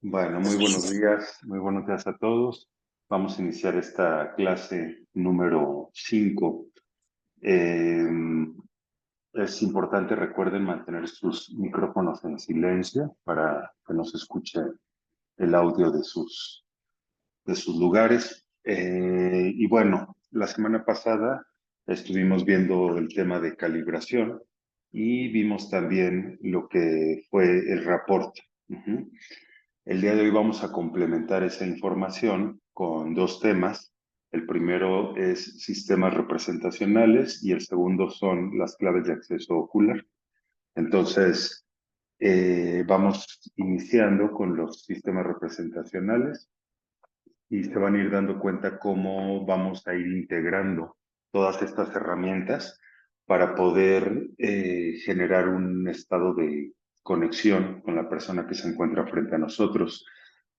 Bueno, muy buenos días a todos. Vamos a iniciar esta clase número 5. Es importante, recuerden mantener sus micrófonos en silencio para que no se escuche el audio de sus lugares. Y bueno, la semana pasada estuvimos viendo el tema de calibración y vimos también lo que fue el reporte. El día de hoy vamos a complementar esa información con dos temas. El primero es sistemas representacionales y el segundo son las claves de acceso ocular. Entonces, vamos iniciando con los sistemas representacionales y se van a ir dando cuenta cómo vamos a ir integrando todas estas herramientas para poder generar un estado de conexión con la persona que se encuentra frente a nosotros,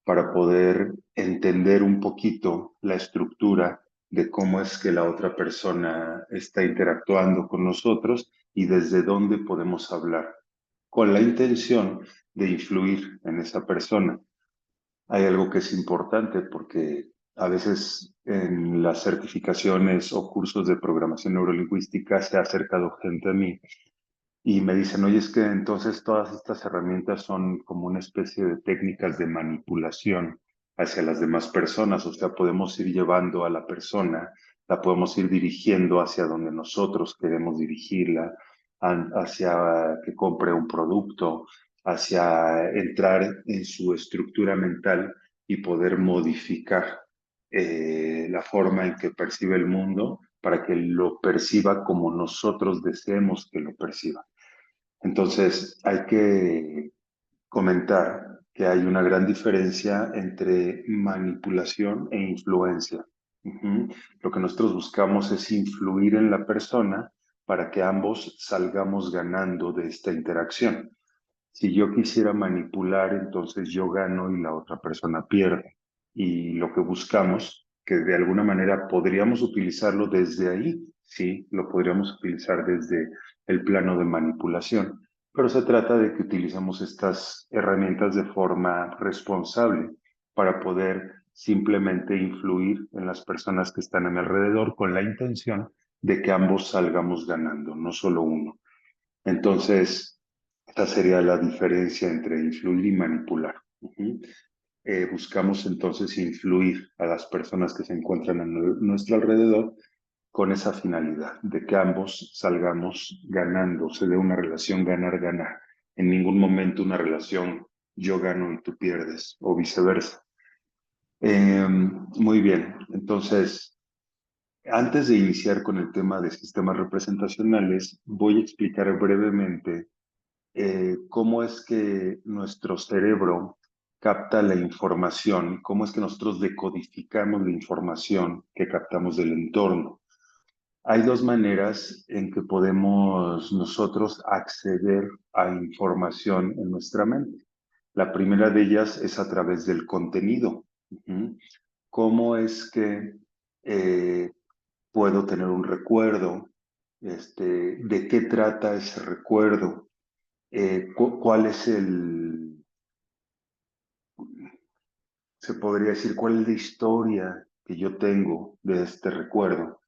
para poder entender un poquito la estructura de cómo es que la otra persona está interactuando con nosotros y desde dónde podemos hablar, con la intención de influir en esa persona. Hay algo que es importante porque a veces en las certificaciones o cursos de programación neurolingüística se ha acercado gente a mí y me dicen, oye, es que entonces todas estas herramientas son como una especie de técnicas de manipulación hacia las demás personas, o sea, podemos ir llevando a la persona, la podemos ir dirigiendo hacia donde nosotros queremos dirigirla, hacia que compre un producto, hacia entrar en su estructura mental y poder modificar la forma en que percibe el mundo para que lo perciba como nosotros deseemos que lo perciba. Entonces, hay que comentar que hay una gran diferencia entre manipulación e influencia. Lo que nosotros buscamos es influir en la persona para que ambos salgamos ganando de esta interacción. Si yo quisiera manipular, entonces yo gano y la otra persona pierde. Y lo que buscamos, que de alguna manera podríamos utilizarlo desde ahí, sí, lo podríamos utilizar desde el plano de manipulación, pero se trata de que utilicemos estas herramientas de forma responsable para poder simplemente influir en las personas que están a mi alrededor con la intención de que ambos salgamos ganando, no solo uno. Entonces, esta sería la diferencia entre influir y manipular. Buscamos entonces influir a las personas que se encuentran a nuestro alrededor con esa finalidad de que ambos salgamos ganando, se dé una relación ganar-ganar. En ningún momento una relación yo gano y tú pierdes o viceversa. Muy bien, entonces, antes de iniciar con el tema de sistemas representacionales, voy a explicar brevemente cómo es que nuestro cerebro capta la información, cómo es que nosotros decodificamos la información que captamos del entorno. Hay dos maneras en que podemos nosotros acceder a información en nuestra mente. La primera de ellas es a través del contenido. ¿Cómo es que eh, puedo tener un recuerdo? ¿De qué trata ese recuerdo? ¿Cuál es se podría decir, cuál es la historia que yo tengo de este recuerdo?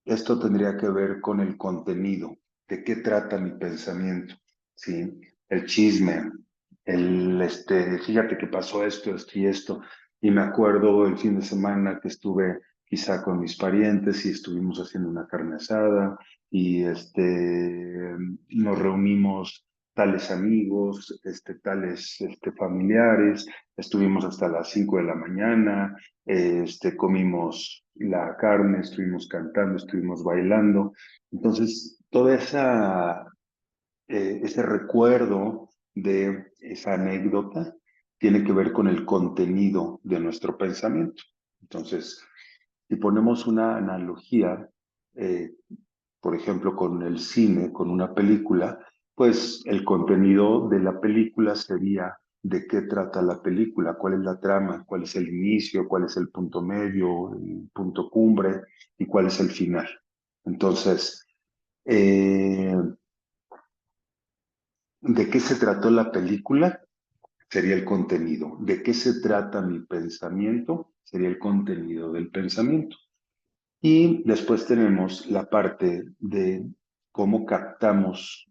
Esto tendría que ver con el contenido, de qué trata mi pensamiento, ¿sí? El chisme, fíjate que pasó esto, esto y esto, y me acuerdo el fin de semana que estuve quizá con mis parientes y estuvimos haciendo una carne asada y nos reunimos tales amigos, tales familiares, estuvimos hasta las 5 de la mañana, comimos la carne, estuvimos cantando, estuvimos bailando. Entonces, ese recuerdo de esa anécdota tiene que ver con el contenido de nuestro pensamiento. Entonces, si ponemos una analogía, eh, por ejemplo, con el cine, con una película, pues el contenido de la película sería de qué trata la película, cuál es la trama, cuál es el inicio, cuál es el punto medio, el punto cumbre y cuál es el final. Entonces, eh, ¿de qué se trató la película? sería el contenido. ¿De qué se trata mi pensamiento? Sería el contenido del pensamiento. Y después tenemos la parte de cómo captamos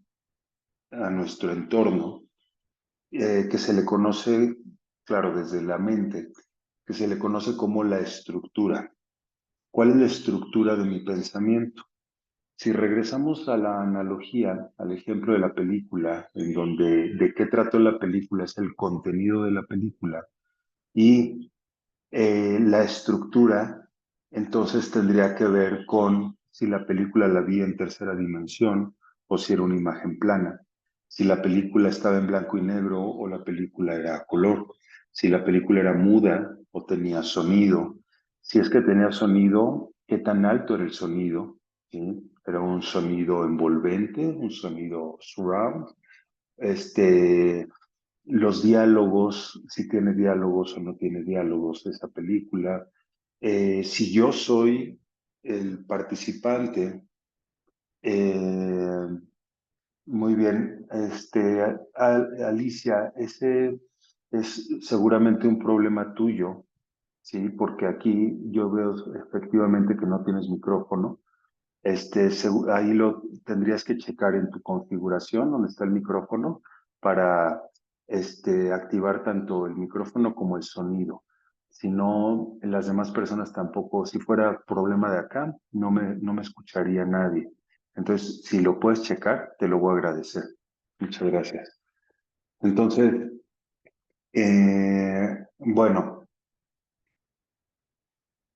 a nuestro entorno, que se le conoce, claro, desde la mente, que se le conoce como la estructura. ¿Cuál es la estructura de mi pensamiento? Si regresamos a la analogía, al ejemplo de la película, en donde de qué trató la película es el contenido de la película y la estructura, entonces tendría que ver con si la película la vi en tercera dimensión o si era una imagen plana, si la película estaba en blanco y negro o la película era a color, si la película era muda o tenía sonido, si es que tenía sonido, qué tan alto era el sonido, ¿sí? Era un sonido envolvente, un sonido surround, este, los diálogos, si tiene diálogos o no tiene diálogos de esa película. Si yo soy el participante, eh, muy bien, Alicia, ese es seguramente un problema tuyo, ¿sí? Porque aquí yo veo efectivamente que no tienes micrófono. Ahí lo tendrías que checar en tu configuración, donde está el micrófono, para activar tanto el micrófono como el sonido. Si no, las demás personas tampoco, si fuera problema de acá, no me escucharía nadie. Entonces, si lo puedes checar, te lo voy a agradecer. Muchas gracias. Entonces, bueno,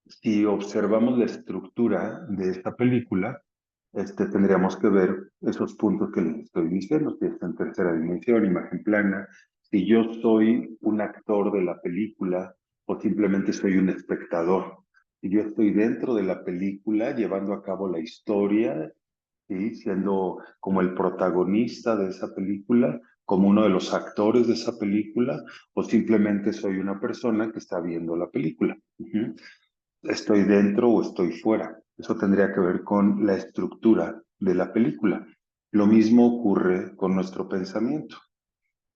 si observamos la estructura de esta película, tendríamos que ver esos puntos que les estoy diciendo, si está en tercera dimensión, imagen plana, si yo soy un actor de la película o simplemente soy un espectador. Si yo estoy dentro de la película llevando a cabo la historia, ¿sí? Siendo como el protagonista de esa película, como uno de los actores de esa película, o simplemente soy una persona que está viendo la película. Ujú. ¿Estoy dentro o estoy fuera? Eso tendría que ver con la estructura de la película. Lo mismo ocurre con nuestro pensamiento.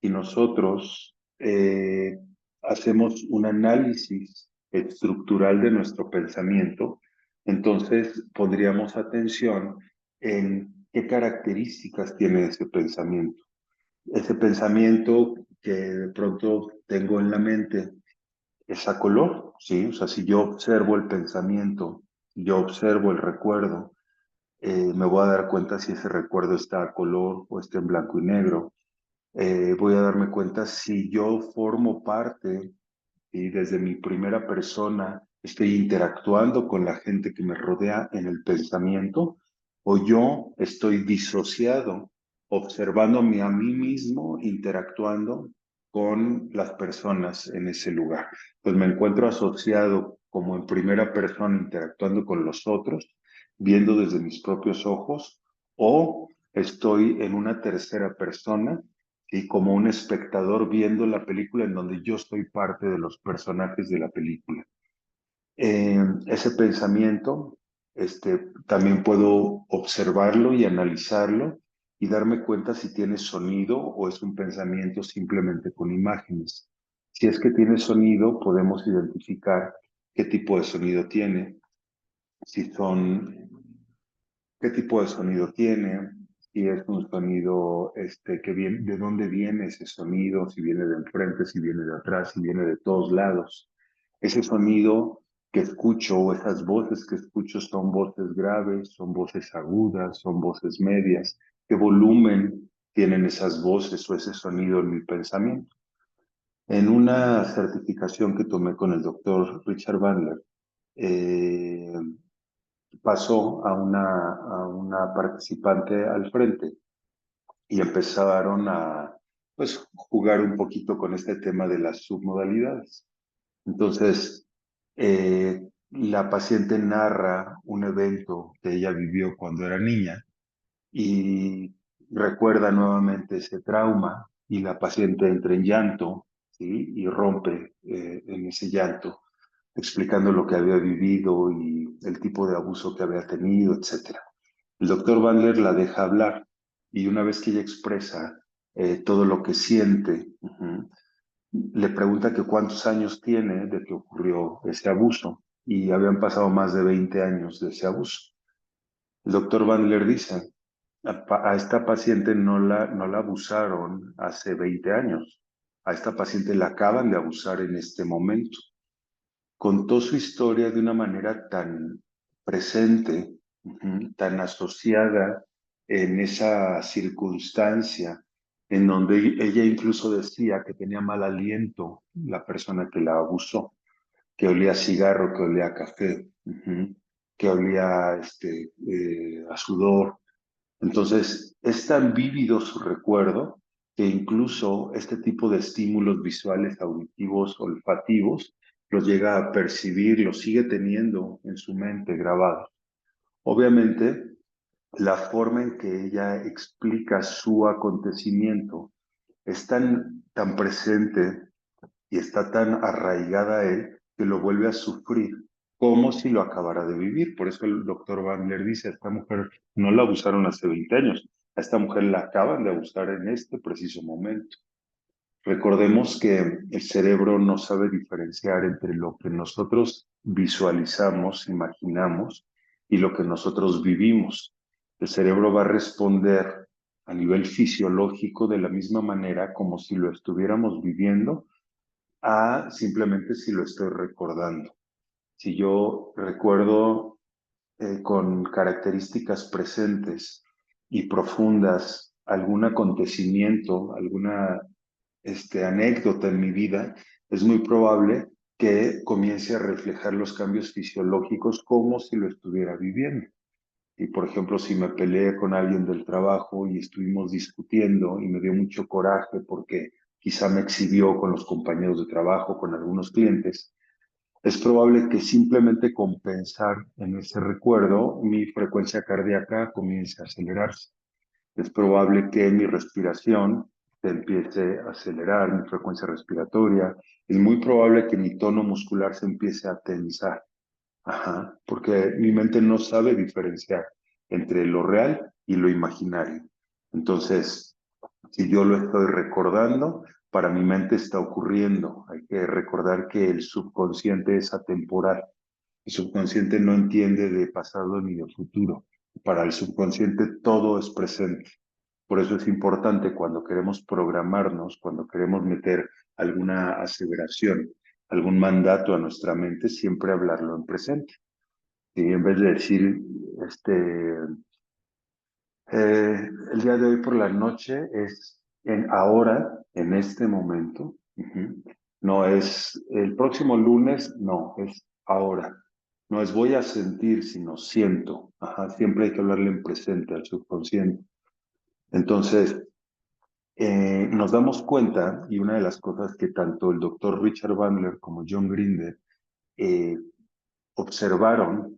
Si nosotros hacemos un análisis estructural de nuestro pensamiento, entonces pondríamos atención en qué características tiene ese pensamiento. Ese pensamiento que de pronto tengo en la mente es a color, ¿sí? O sea, si yo observo el pensamiento, si yo observo el recuerdo, me voy a dar cuenta si ese recuerdo está a color o está en blanco y negro. Voy a darme cuenta si yo formo parte y desde mi primera persona estoy interactuando con la gente que me rodea en el pensamiento o yo estoy disociado, observándome a mí mismo interactuando con las personas en ese lugar. Pues me encuentro asociado como en primera persona interactuando con los otros, viendo desde mis propios ojos, o estoy en una tercera persona y como un espectador viendo la película en donde yo soy parte de los personajes de la película. Ese pensamiento, también puedo observarlo y analizarlo y darme cuenta si tiene sonido o es un pensamiento simplemente con imágenes. Si es que tiene sonido, podemos identificar qué tipo de sonido tiene, si son qué tipo de sonido tiene, si es un sonido que viene, de dónde viene ese sonido, si viene de enfrente, si viene de atrás, si viene de todos lados. Ese sonido que escucho o esas voces que escucho son voces graves, son voces agudas, son voces medias. ¿Qué volumen tienen esas voces o ese sonido en mi pensamiento? En una certificación que tomé con el doctor Richard Bandler, eh, pasó a una participante al frente y empezaron a pues, jugar un poquito con este tema de las submodalidades. Entonces, la paciente narra un evento que ella vivió cuando era niña y recuerda nuevamente ese trauma y la paciente entra en llanto, ¿sí? Y rompe en ese llanto explicando lo que había vivido y el tipo de abuso que había tenido, etcétera. El doctor Bandler la deja hablar y una vez que ella expresa todo lo que siente, le pregunta que cuántos años tiene de que ocurrió ese abuso y habían pasado más de 20 años de ese abuso. El doctor Bandler dice, a esta paciente no la abusaron hace 20 años, a esta paciente la acaban de abusar en este momento. Contó su historia de una manera tan presente, tan asociada en esa circunstancia, en donde ella incluso decía que tenía mal aliento la persona que la abusó, que olía a cigarro, que olía a café, que olía a sudor. Entonces, es tan vívido su recuerdo que incluso este tipo de estímulos visuales, auditivos, olfativos, los llega a percibir, los sigue teniendo en su mente grabado. Obviamente, la forma en que ella explica su acontecimiento es tan presente y está tan arraigada a él que lo vuelve a sufrir como si lo acabara de vivir. Por eso el doctor Bandler dice, a esta mujer no la abusaron hace 20 años, a esta mujer la acaban de abusar en este preciso momento. Recordemos que el cerebro no sabe diferenciar entre lo que nosotros visualizamos, imaginamos y lo que nosotros vivimos. El cerebro va a responder a nivel fisiológico de la misma manera como si lo estuviéramos viviendo a simplemente si lo estoy recordando. Si yo recuerdo con características presentes y profundas algún acontecimiento, alguna anécdota en mi vida, es muy probable que comience a reflejar los cambios fisiológicos como si lo estuviera viviendo. Y por ejemplo, si me peleé con alguien del trabajo y estuvimos discutiendo y me dio mucho coraje porque quizá me exhibió con los compañeros de trabajo, con algunos clientes, es probable que simplemente con pensar en ese recuerdo, mi frecuencia cardíaca comience a acelerarse. Es probable que mi respiración se empiece a acelerar, mi frecuencia respiratoria. Es muy probable que mi tono muscular se empiece a tensar. Ajá, porque mi mente no sabe diferenciar entre lo real y lo imaginario. Entonces, si yo lo estoy recordando, para mi mente está ocurriendo. Hay que recordar que el subconsciente es atemporal. El subconsciente no entiende de pasado ni de futuro. Para el subconsciente todo es presente. Por eso es importante cuando queremos programarnos, cuando queremos meter alguna aseveración, algún mandato a nuestra mente, siempre hablarlo en presente. Y en vez de decir, el día de hoy por la noche es en ahora, en este momento. No es el próximo lunes, no, es ahora. No es voy a sentir, sino siento. Ajá, siempre hay que hablarle en presente al subconsciente. Entonces, nos damos cuenta, y una de las cosas que tanto el doctor Richard Bandler como John Grinder eh, observaron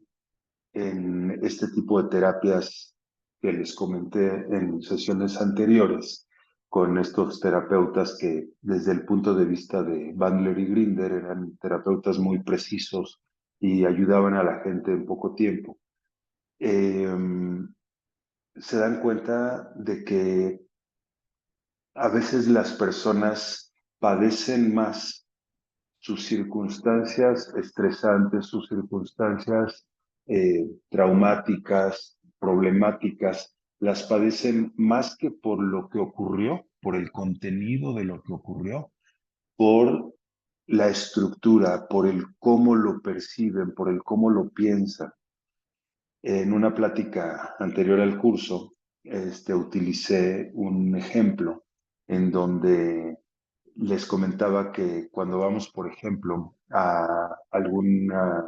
en este tipo de terapias que les comenté en sesiones anteriores, con estos terapeutas que desde el punto de vista de Bandler y Grinder eran terapeutas muy precisos y ayudaban a la gente en poco tiempo. Eh, Se dan cuenta de que a veces las personas padecen más sus circunstancias estresantes, sus circunstancias traumáticas, problemáticas, las padecen más que por lo que ocurrió, por el contenido de lo que ocurrió, por la estructura, por el cómo lo perciben, por el cómo lo piensan. En una plática anterior al curso, utilicé un ejemplo en donde les comentaba que cuando vamos, por ejemplo, a alguna,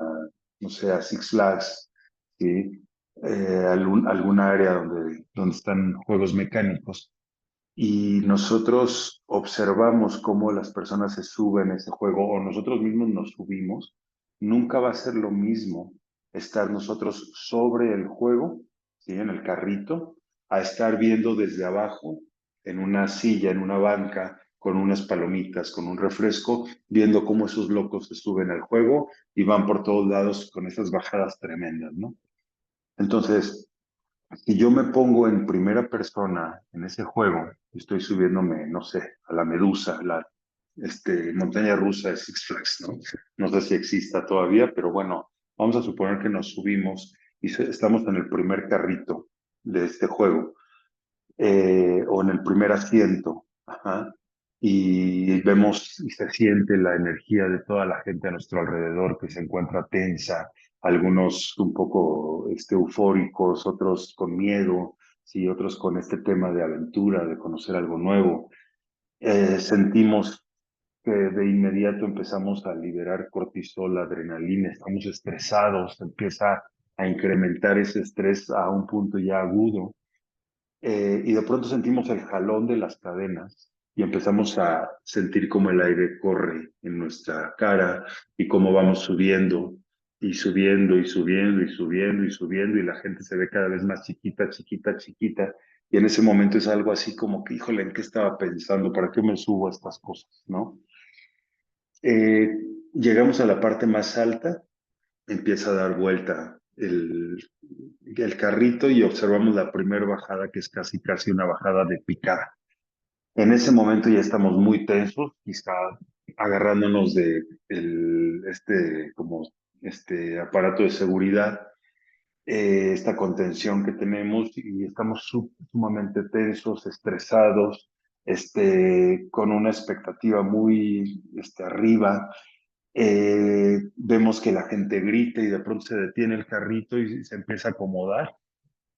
no sé, a Six Flags, ¿sí? Alguna área donde están juegos mecánicos, y nosotros observamos cómo las personas se suben a ese juego o nosotros mismos nos subimos, nunca va a ser lo mismo estar nosotros sobre el juego, ¿sí? En el carrito, a estar viendo desde abajo, en una silla, en una banca, con unas palomitas, con un refresco, viendo cómo esos locos se suben al juego y van por todos lados con esas bajadas tremendas, ¿no? Entonces, si yo me pongo en primera persona en ese juego, estoy subiéndome, no sé, a la medusa, montaña rusa de Six Flags, ¿no? No sé si exista todavía, pero bueno, vamos a suponer que nos subimos y estamos en el primer carrito de este juego, o en el primer asiento, ajá, y vemos y se siente la energía de toda la gente a nuestro alrededor que se encuentra tensa, algunos un poco eufóricos, otros con miedo, sí, otros con este tema de aventura, de conocer algo nuevo. Sentimos que de inmediato empezamos a liberar cortisol, adrenalina, estamos estresados, empieza a incrementar ese estrés a un punto ya agudo, y de pronto sentimos el jalón de las cadenas y empezamos a sentir cómo el aire corre en nuestra cara y cómo vamos subiendo y subiendo y subiendo y subiendo y subiendo y la gente se ve cada vez más chiquita, chiquita, chiquita. Y en ese momento es algo así como que, híjole, ¿en qué estaba pensando? ¿Para qué me subo a estas cosas? ¿No? Eh, Llegamos a la parte más alta, empieza a dar vuelta el carrito y observamos la primera bajada, que es casi casi una bajada de picada. En ese momento ya estamos muy tensos, quizá agarrándonos de como este aparato de seguridad, esta contención que tenemos y estamos sumamente tensos, estresados, con una expectativa muy arriba. Vemos que la gente grita y de pronto se detiene el carrito y se empieza a acomodar.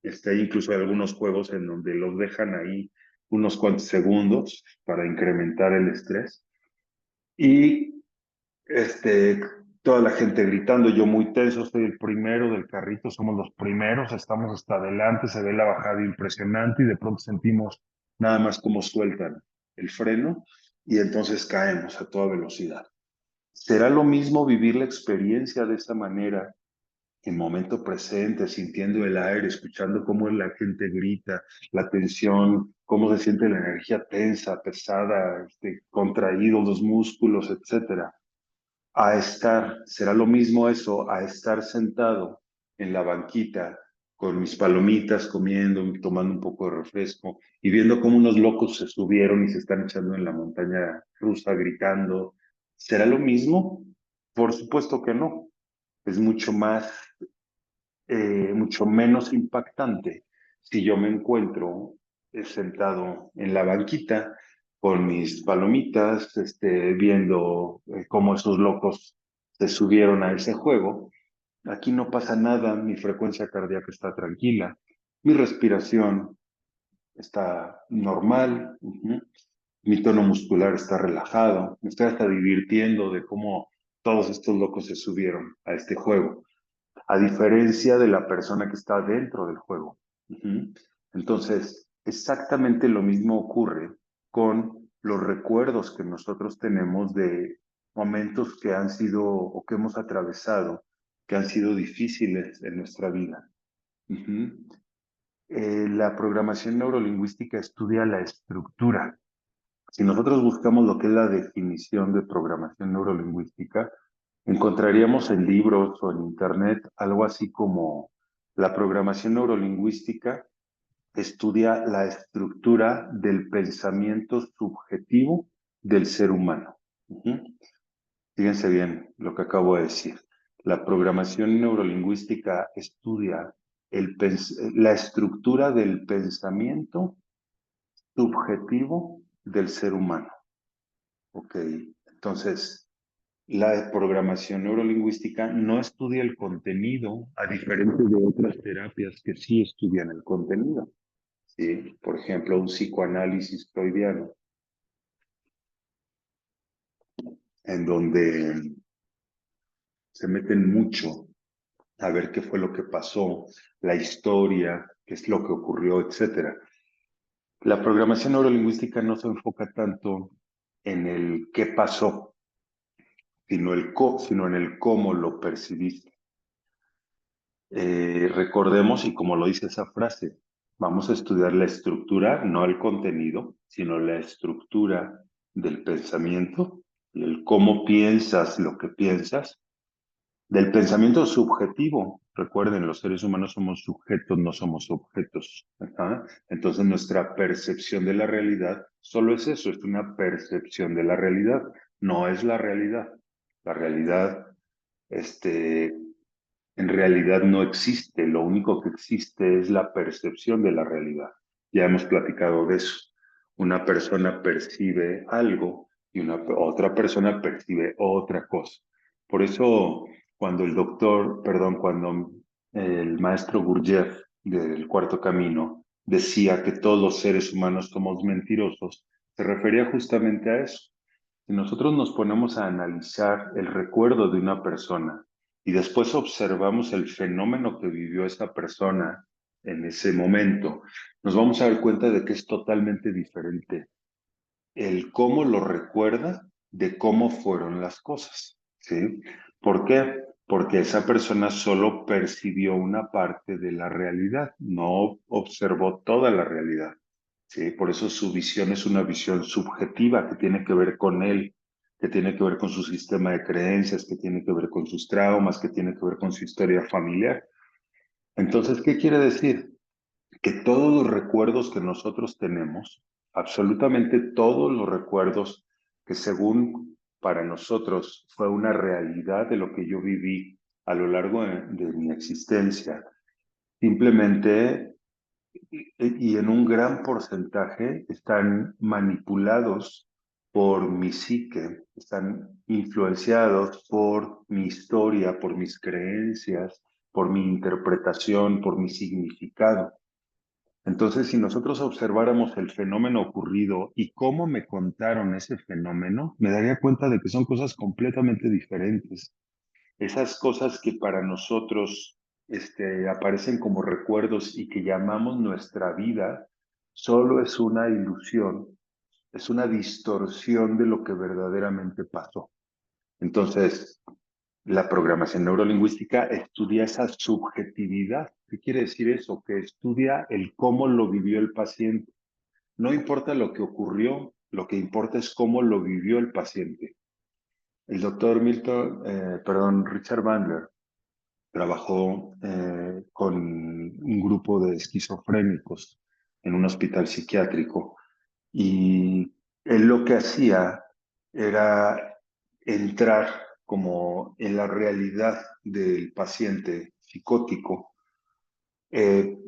Hay incluso algunos juegos en donde los dejan ahí unos cuantos segundos para incrementar el estrés. Y toda la gente gritando, yo muy tenso, soy el primero del carrito, somos los primeros, estamos hasta adelante, se ve la bajada impresionante y de pronto sentimos nada más como sueltan el freno y entonces caemos a toda velocidad. ¿Será lo mismo vivir la experiencia de esa manera, en momento presente, sintiendo el aire, escuchando cómo la gente grita, la tensión, cómo se siente la energía tensa, pesada, contraídos los músculos, etcétera? Será lo mismo eso, a estar sentado en la banquita con mis palomitas, comiendo, tomando un poco de refresco y viendo cómo unos locos se subieron y se están echando en la montaña rusa gritando. ¿Será lo mismo? Por supuesto que no. Es mucho menos impactante si yo me encuentro sentado en la banquita con mis palomitas, viendo cómo esos locos se subieron a ese juego. Aquí no pasa nada, mi frecuencia cardíaca está tranquila, mi respiración está normal, mi tono muscular está relajado, me estoy hasta divirtiendo de cómo todos estos locos se subieron a este juego, a diferencia de la persona que está dentro del juego. Entonces, exactamente lo mismo ocurre con los recuerdos que nosotros tenemos de momentos que han sido o que hemos atravesado, que han sido difíciles en nuestra vida. La programación neurolingüística estudia la estructura. Si nosotros buscamos lo que es la definición de programación neurolingüística, encontraríamos en libros o en internet algo así como: la programación neurolingüística estudia la estructura del pensamiento subjetivo del ser humano. Fíjense bien lo que acabo de decir. La programación neurolingüística estudia la estructura del pensamiento subjetivo del ser humano. Ok, entonces, la programación neurolingüística no estudia el contenido, a diferencia de otras terapias que sí estudian el contenido. ¿Sí? Por ejemplo, un psicoanálisis freudiano, en donde se meten mucho a ver qué fue lo que pasó, la historia, qué es lo que ocurrió, etcétera. La programación neurolingüística no se enfoca tanto en el qué pasó, sino en el cómo lo percibiste. Recordemos, y como lo dice esa frase, vamos a estudiar la estructura, no el contenido, sino la estructura del pensamiento, el cómo piensas lo que piensas, del pensamiento subjetivo. Recuerden, los seres humanos somos sujetos, no somos objetos. Entonces, nuestra percepción de la realidad Solo es eso, es una percepción de la realidad, no es la realidad. La realidad, este, en realidad no existe, lo único que existe es la percepción de la realidad. Ya hemos platicado de eso. Una persona percibe algo y otra persona percibe otra cosa. Por eso, cuando cuando el maestro Gurdjieff del Cuarto Camino decía que todos los seres humanos somos mentirosos, se refería justamente a eso. Si nosotros nos ponemos a analizar el recuerdo de una persona y después observamos el fenómeno que vivió esa persona en ese momento, nos vamos a dar cuenta de que es totalmente diferente el cómo lo recuerda de cómo fueron las cosas, ¿sí? ¿Por qué? Porque esa persona solo percibió una parte de la realidad, no observó toda la realidad, ¿sí? Por eso su visión es una visión subjetiva que tiene que ver con él, que tiene que ver con su sistema de creencias, que tiene que ver con sus traumas, que tiene que ver con su historia familiar. Entonces, ¿qué quiere decir? Que todos los recuerdos que nosotros tenemos, absolutamente todos los recuerdos que según para nosotros fue una realidad de lo que yo viví a lo largo de mi existencia, simplemente y en un gran porcentaje están manipulados por mi psique, están influenciados por mi historia, por mis creencias, por mi interpretación, por mi significado. Entonces, si nosotros observáramos el fenómeno ocurrido y cómo me contaron ese fenómeno, me daría cuenta de que son cosas completamente diferentes. Esas cosas que para nosotros aparecen como recuerdos y que llamamos nuestra vida, solo es una ilusión, es una distorsión de lo que verdaderamente pasó. Entonces, la programación neurolingüística estudia esa subjetividad. ¿Qué quiere decir eso? Que estudia el cómo lo vivió el paciente. No importa lo que ocurrió, lo que importa es cómo lo vivió el paciente. El doctor Richard Bandler trabajó con un grupo de esquizofrénicos en un hospital psiquiátrico y él lo que hacía era entrar como en la realidad del paciente psicótico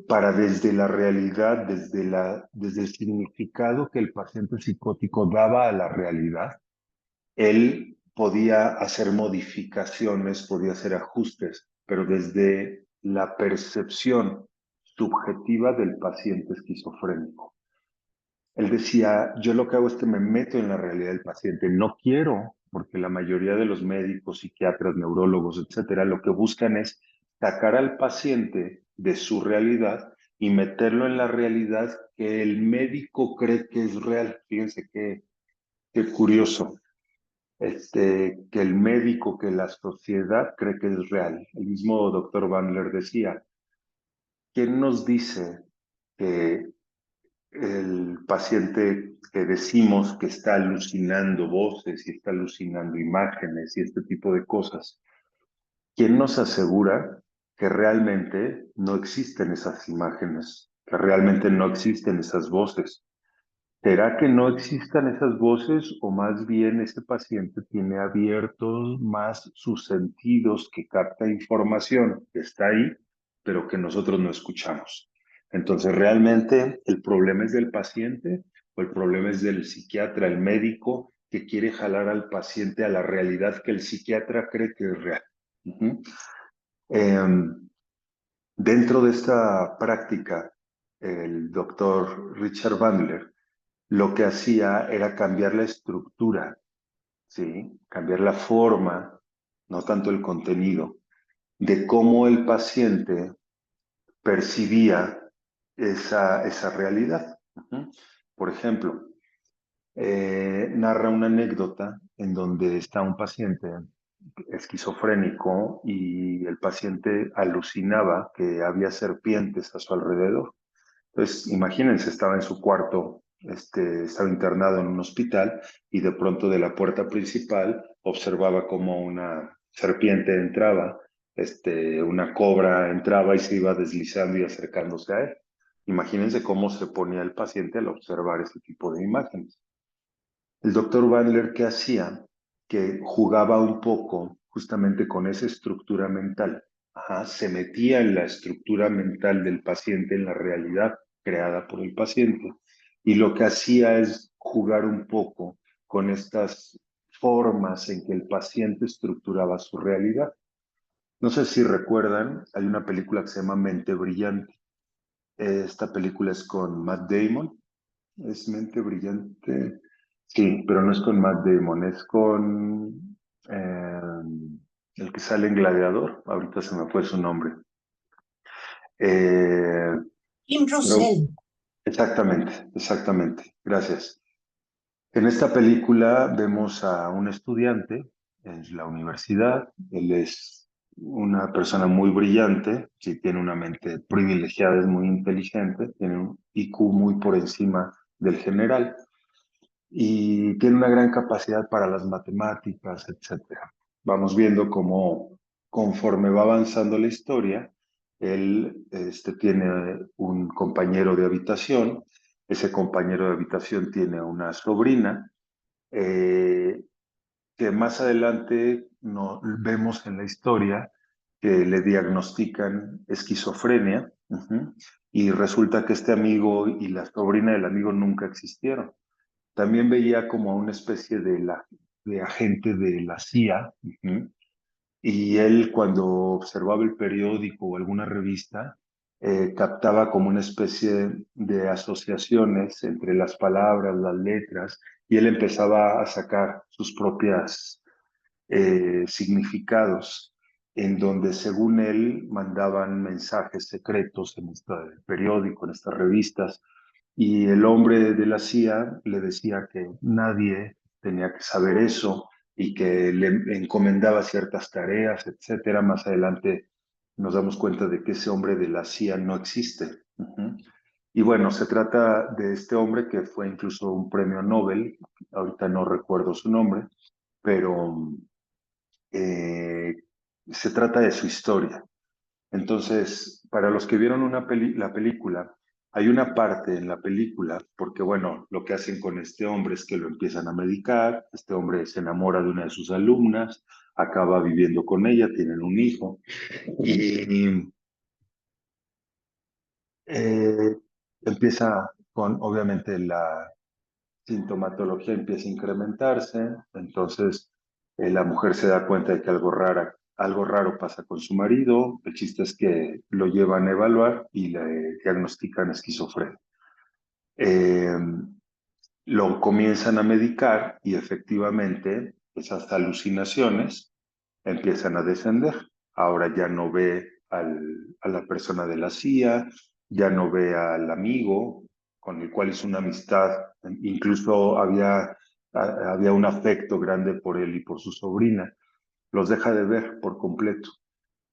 para desde la realidad, desde el significado que el paciente psicótico daba a la realidad, él podía hacer modificaciones, podía hacer ajustes, pero desde la percepción subjetiva del paciente esquizofrénico. Él decía, yo lo que hago es que me meto en la realidad del paciente, no quiero, porque la mayoría de los médicos, psiquiatras, neurólogos, etcétera, lo que buscan es sacar al paciente de su realidad y meterlo en la realidad que el médico cree que es real. Fíjense qué curioso que el médico, que la sociedad cree que es real. El mismo doctor Bandler decía, ¿quién nos dice que el paciente que decimos que está alucinando voces y está alucinando imágenes y este tipo de cosas, quién nos asegura que realmente no existen esas imágenes, que realmente no existen esas voces? ¿Será que no existan esas voces o más bien ese paciente tiene abiertos más sus sentidos que capta información que está ahí, pero que nosotros no escuchamos? Entonces, ¿realmente el problema es del paciente o el problema es del psiquiatra, el médico que quiere jalar al paciente a la realidad que el psiquiatra cree que es real? Ujú. Em, Dentro de esta práctica, el doctor Richard Bandler lo que hacía era cambiar la estructura, ¿sí? Cambiar la forma, no tanto el contenido, de cómo el paciente percibía esa realidad. Ujú. Por ejemplo, narra una anécdota en donde está un paciente esquizofrénico y el paciente alucinaba que había serpientes a su alrededor. Entonces, imagínense, estaba en su cuarto, estaba internado en un hospital y de pronto de la puerta principal observaba como una serpiente entraba, una cobra entraba y se iba deslizando y acercándose a él. Imagínense cómo se ponía el paciente al observar ese tipo de imágenes. El doctor Bandler, ¿qué hacía? Que jugaba un poco justamente con esa estructura mental. Ajá, se metía en la estructura mental del paciente, en la realidad creada por el paciente, y lo que hacía es jugar un poco con estas formas en que el paciente estructuraba su realidad. No sé si recuerdan, hay una película que se llama Mente Brillante. Esta película es con Matt Damon. Es Mente Brillante. Sí, pero no es con Matt Damon, es con eh, el que sale en Gladiador. Ahorita se me fue su nombre. Eh, Kim pero Russell. exactamente, exactamente. Gracias. En esta película vemos a un estudiante en la universidad. Él es una persona muy brillante, sí, tiene una mente privilegiada, es muy inteligente, tiene un IQ muy por encima del general y tiene una gran capacidad para las matemáticas, etcétera. Vamos viendo cómo conforme va avanzando la historia, él tiene un compañero de habitación, ese compañero de habitación tiene una sobrina, eh, que más adelante no, vemos en la historia que le diagnostican esquizofrenia, y resulta que este amigo y la sobrina del amigo nunca existieron. También veía como una especie de agente de la CIA, y él cuando observaba el periódico o alguna revista, captaba como una especie de asociaciones entre las palabras, las letras, y él empezaba a sacar sus propias significados, en donde según él mandaban mensajes secretos en este periódico, en estas revistas, y el hombre de la CIA le decía que nadie tenía que saber eso y que le encomendaba ciertas tareas, etcétera. Más adelante nos damos cuenta de que ese hombre de la CIA no existe. Y bueno, se trata de este hombre que fue incluso un premio Nobel, ahorita no recuerdo su nombre, pero eh, se trata de su historia. Entonces, para los que vieron la película, hay una parte en la película, porque bueno, lo que hacen con este hombre es que lo empiezan a medicar, este hombre se enamora de una de sus alumnas, acaba viviendo con ella, tienen un hijo, y eh, empieza con, obviamente, la sintomatología empieza a incrementarse, entonces la mujer se da cuenta de que algo raro pasa con su marido, el chiste es que lo llevan a evaluar y le diagnostican esquizofrenia. Eh, lo comienzan a medicar y efectivamente esas alucinaciones empiezan a descender. Ahora ya no ve a la persona de la CIA, ya no ve al amigo con el cual hizo una amistad, incluso había un afecto grande por él y por su sobrina. Los deja de ver por completo.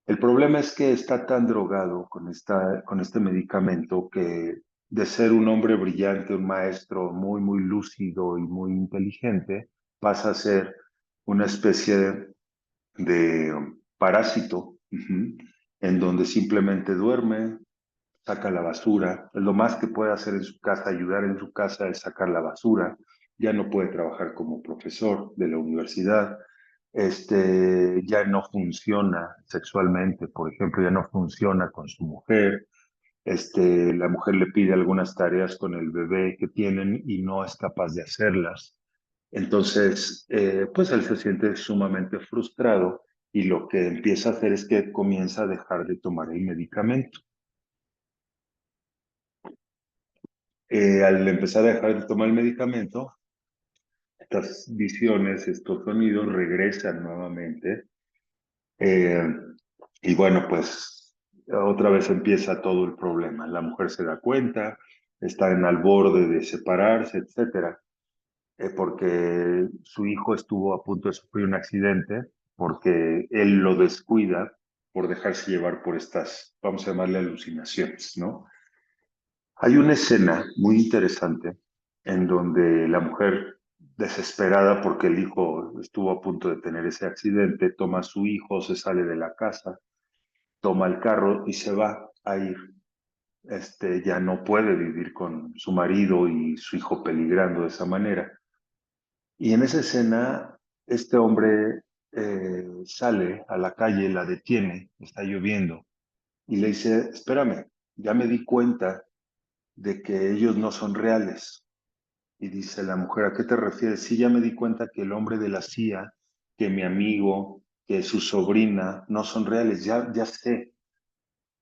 El problema es que está tan drogado con este medicamento que de ser un hombre brillante, un maestro muy, muy lúcido y muy inteligente, pasa a ser una especie de parásito, en donde simplemente duerme, saca la basura. Lo más que puede hacer en su casa, ayudar en su casa, es sacar la basura. Ya no puede trabajar como profesor de la universidad. Ya no funciona sexualmente, por ejemplo, ya no funciona con su mujer. La mujer le pide algunas tareas con el bebé que tienen y no es capaz de hacerlas. Entonces, pues él se siente sumamente frustrado y lo que empieza a hacer es que comienza a dejar de tomar el medicamento. Al empezar a dejar de tomar el medicamento, estas visiones, estos sonidos regresan nuevamente. eh, y bueno, pues otra vez empieza todo el problema. La mujer se da cuenta, está en al borde de separarse, etcétera, porque su hijo estuvo a punto de sufrir un accidente, porque él lo descuida por dejarse llevar por estas, vamos a llamarle alucinaciones, ¿no? Hay una escena muy interesante en donde la mujer, desesperada porque el hijo estuvo a punto de tener ese accidente, toma a su hijo, se sale de la casa, toma el carro y se va a ir. ya no puede vivir con su marido y su hijo peligrando de esa manera. Y en esa escena, este hombre sale a la calle, la detiene, está lloviendo, y le dice, espérame, ya me di cuenta de que ellos no son reales. Y dice la mujer, ¿a qué te refieres? Sí, ya me di cuenta que el hombre de la CIA, que mi amigo, que su sobrina, no son reales, ya sé.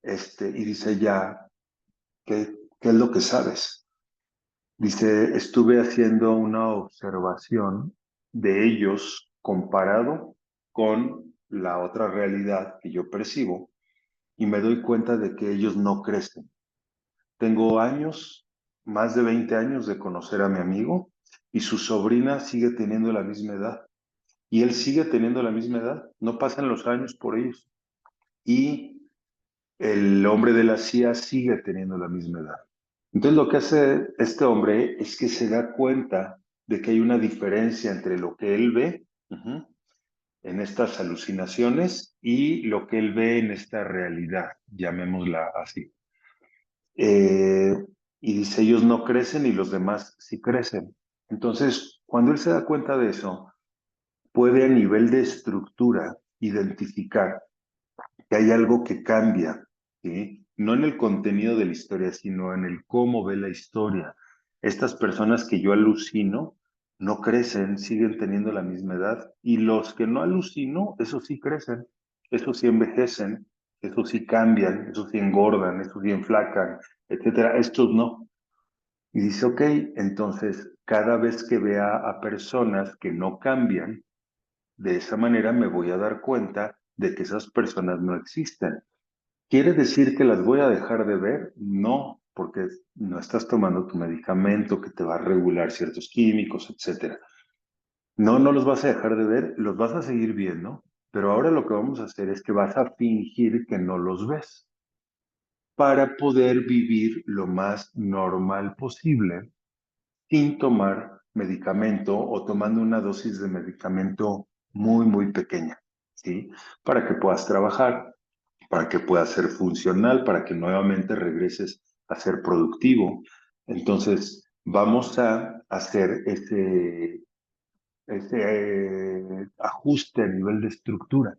Y dice ya, ¿qué es lo que sabes? Dice, estuve haciendo una observación de ellos comparado con la otra realidad que yo percibo y me doy cuenta de que ellos no crecen. Tengo años, más de 20 años de conocer a mi amigo y su sobrina sigue teniendo la misma edad y él sigue teniendo la misma edad. No pasan los años por ellos y el hombre de la CIA sigue teniendo la misma edad. Entonces lo que hace este hombre es que se da cuenta de que hay una diferencia entre lo que él ve en estas alucinaciones y lo que él ve en esta realidad, llamémosla así. Eh, y dice, ellos no crecen y los demás sí crecen. Entonces, cuando él se da cuenta de eso, puede a nivel de estructura identificar que hay algo que cambia, ¿sí? No en el contenido de la historia, sino en el cómo ve la historia. Estas personas que yo alucino no crecen, siguen teniendo la misma edad, y los que no alucino, esos sí crecen, esos sí envejecen, esos sí cambian, esos sí engordan, esos sí enflacan, etcétera. Estos no. Y dice, ok, entonces cada vez que vea a personas que no cambian, de esa manera me voy a dar cuenta de que esas personas no existen. ¿Quiere decir que las voy a dejar de ver? No, porque no estás tomando tu medicamento que te va a regular ciertos químicos, etcétera. No, no los vas a dejar de ver, los vas a seguir viendo, pero ahora lo que vamos a hacer es que vas a fingir que no los ves para poder vivir lo más normal posible sin tomar medicamento o tomando una dosis de medicamento muy, muy pequeña, ¿sí? Para que puedas trabajar, para que puedas ser funcional, para que nuevamente regreses a ser productivo. Entonces, vamos a hacer ese ajuste a nivel de estructura.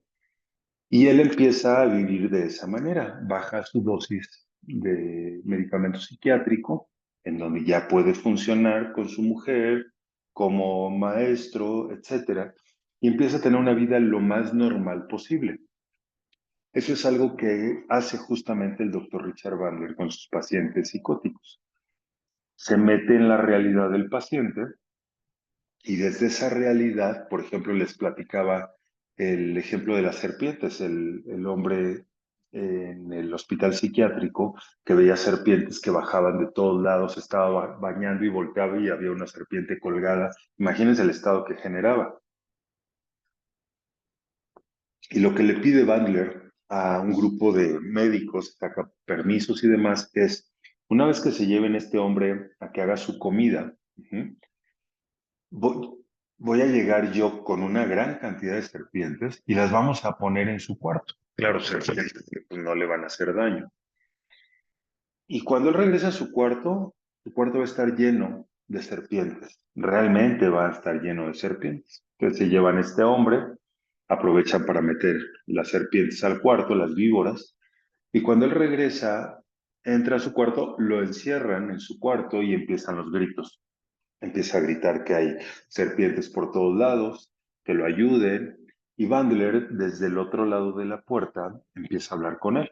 Y él empieza a vivir de esa manera, baja su dosis de medicamento psiquiátrico, en donde ya puede funcionar con su mujer, como maestro, etcétera, y empieza a tener una vida lo más normal posible. Eso es algo que hace justamente el doctor Richard Bandler con sus pacientes psicóticos. Se mete en la realidad del paciente y desde esa realidad, por ejemplo, les platicaba el ejemplo de las serpientes, el hombre en el hospital psiquiátrico que veía serpientes que bajaban de todos lados, estaba bañando y volteaba y había una serpiente colgada. Imagínense el estado que generaba. Y lo que le pide Bandler a un grupo de médicos, saca permisos y demás, es, una vez que se lleven este hombre a que haga su comida, voy, voy a llegar yo con una gran cantidad de serpientes y las vamos a poner en su cuarto. Claro, serpientes que pues, no le van a hacer daño. Y cuando él regresa a su cuarto va a estar lleno de serpientes. Realmente va a estar lleno de serpientes. Entonces se llevan a este hombre, aprovechan para meter las serpientes al cuarto, las víboras, y cuando él regresa, entra a su cuarto, lo encierran en su cuarto y empiezan los gritos. Empieza a gritar que hay serpientes por todos lados, que lo ayuden, y Bandler, desde el otro lado de la puerta, empieza a hablar con él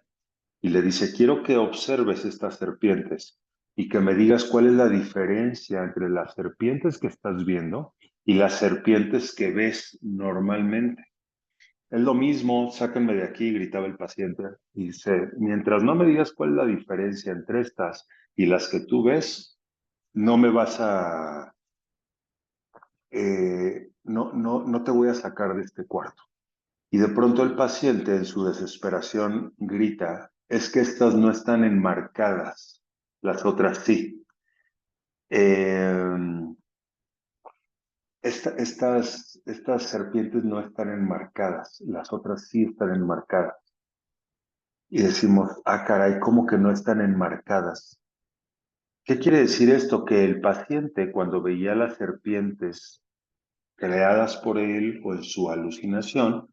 y le dice, quiero que observes estas serpientes y que me digas cuál es la diferencia entre las serpientes que estás viendo y las serpientes que ves normalmente. Es lo mismo, sáquenme de aquí, gritaba el paciente. Y dice, mientras no me digas cuál es la diferencia entre estas y las que tú ves, no me vas a, no te voy a sacar de este cuarto. Y de pronto el paciente en su desesperación grita, es que estas no están enmarcadas, las otras sí. Eh, estas serpientes no están enmarcadas, las otras sí están enmarcadas. y decimos, ah, caray, ¿cómo que no están enmarcadas? ¿Qué quiere decir esto? Que el paciente, cuando veía las serpientes creadas por él o en su alucinación,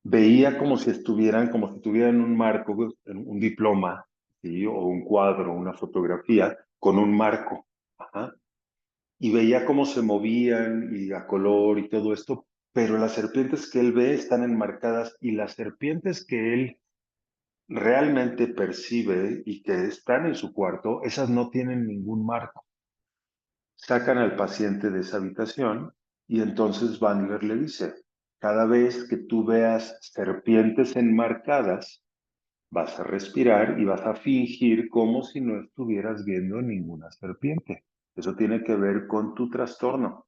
veía como si tuvieran un marco, un diploma, ¿sí? O un cuadro, una fotografía con un marco. Ajá. Y veía cómo se movían y a color y todo esto, pero las serpientes que él ve están enmarcadas y las serpientes que él realmente percibe y que están en su cuarto, esas no tienen ningún marco. Sacan al paciente de esa habitación y entonces Bandler le dice, cada vez que tú veas serpientes enmarcadas, vas a respirar y vas a fingir como si no estuvieras viendo ninguna serpiente. Eso tiene que ver con tu trastorno.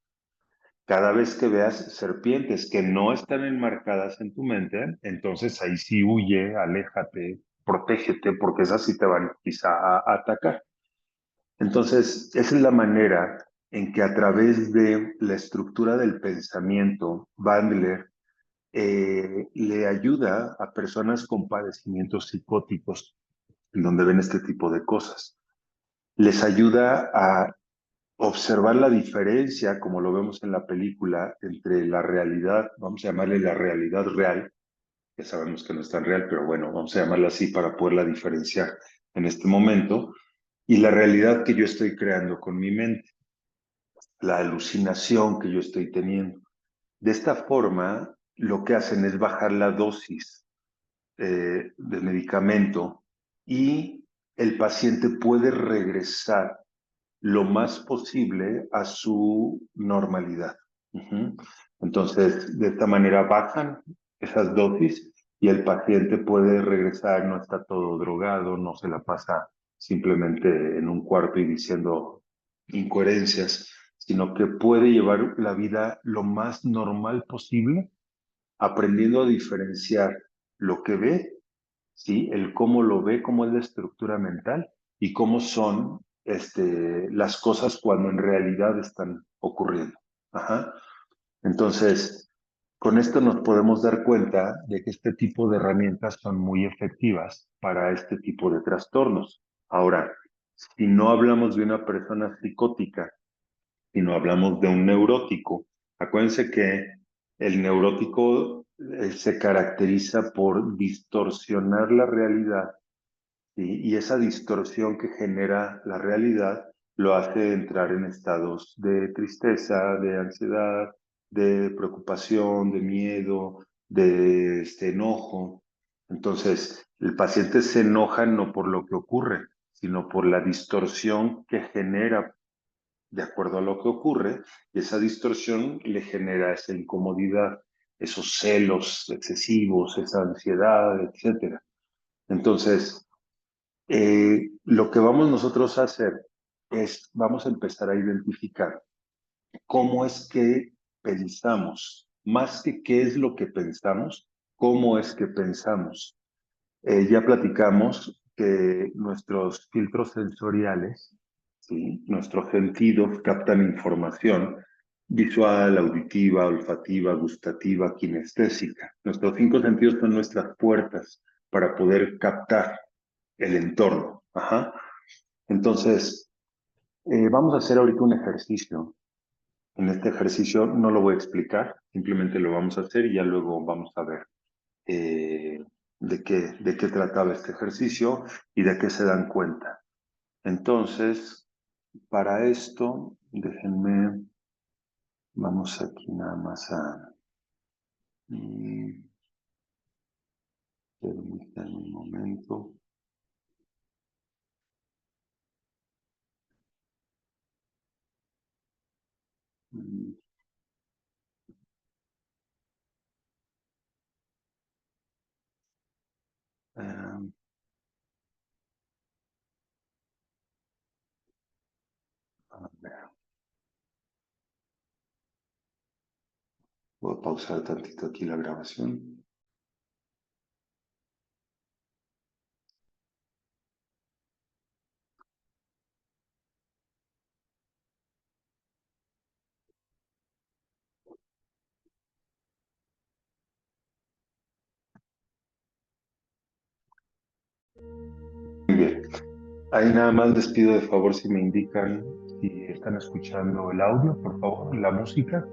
Cada vez que veas serpientes que no están enmarcadas en tu mente, entonces ahí sí huye, aléjate, protégete, porque esas sí te van quizá a atacar. Entonces, esa es la manera en que a través de la estructura del pensamiento, Bandler le ayuda a personas con padecimientos psicóticos, en donde ven este tipo de cosas. Les ayuda a observar la diferencia, como lo vemos en la película, entre la realidad, vamos a llamarle la realidad real, que sabemos que no es tan real, pero bueno, vamos a llamarla así para poderla diferenciar en este momento, y la realidad que yo estoy creando con mi mente, la alucinación que yo estoy teniendo. De esta forma, lo que hacen es bajar la dosis de medicamento y el paciente puede regresar lo más posible a su normalidad. Ujú. Entonces, de esta manera bajan esas dosis y el paciente puede regresar, no está todo drogado, no se la pasa simplemente en un cuarto y diciendo incoherencias, sino que puede llevar la vida lo más normal posible, aprendiendo a diferenciar lo que ve, ¿sí? El cómo lo ve, cómo es la estructura mental y cómo son las cosas cuando en realidad están ocurriendo. Ajá. Entonces, con esto nos podemos dar cuenta de que este tipo de herramientas son muy efectivas para este tipo de trastornos. Ahora, si no hablamos de una persona psicótica, si no hablamos de un neurótico, acuérdense que el neurótico se caracteriza por distorsionar la realidad, ¿sí? Y esa distorsión que genera la realidad lo hace entrar en estados de tristeza, de ansiedad, de preocupación, de miedo, de enojo. Entonces, el paciente se enoja no por lo que ocurre, sino por la distorsión que genera de acuerdo a lo que ocurre, y esa distorsión le genera esa incomodidad, esos celos excesivos, esa ansiedad, etcétera. Entonces, lo que vamos nosotros a hacer es, vamos a empezar a identificar cómo es que pensamos, más que qué es lo que pensamos, cómo es que pensamos. Ya platicamos que nuestros filtros sensoriales, ¿sí? Nuestros sentidos captan información visual, auditiva, olfativa, gustativa, kinestésica. Nuestros cinco sentidos son nuestras puertas para poder captar el entorno. Ajá. Entonces, vamos a hacer ahorita un ejercicio. En este ejercicio no lo voy a explicar, simplemente lo vamos a hacer y ya luego vamos a ver eh, de qué trataba este ejercicio y de qué se dan cuenta. Entonces, para esto, déjenme, vamos aquí nada más a... permítanme un momento. Mm, eh, a ver, voy a pausar tantito aquí la grabación. Ahí nada más les pido de favor si me indican si están escuchando el audio, por favor, la música,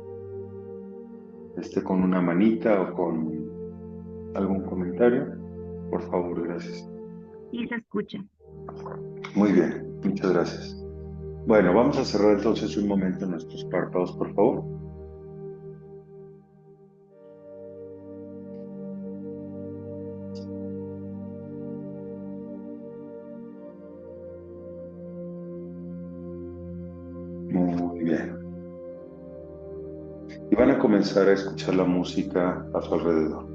con una manita o con algún comentario. Por favor, gracias. Y se escucha. Muy bien, muchas gracias. Bueno, vamos a cerrar entonces un momento nuestros párpados, por favor. Muy bien. Y van a comenzar a escuchar la música a su alrededor.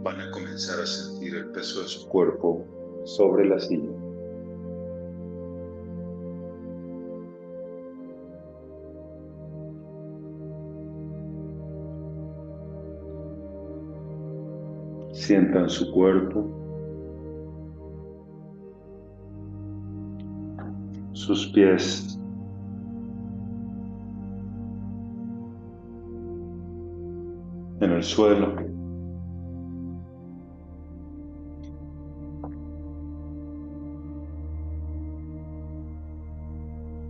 Van a comenzar a sentir el peso de su cuerpo sobre la silla. Sientan su cuerpo, sus pies, en el suelo.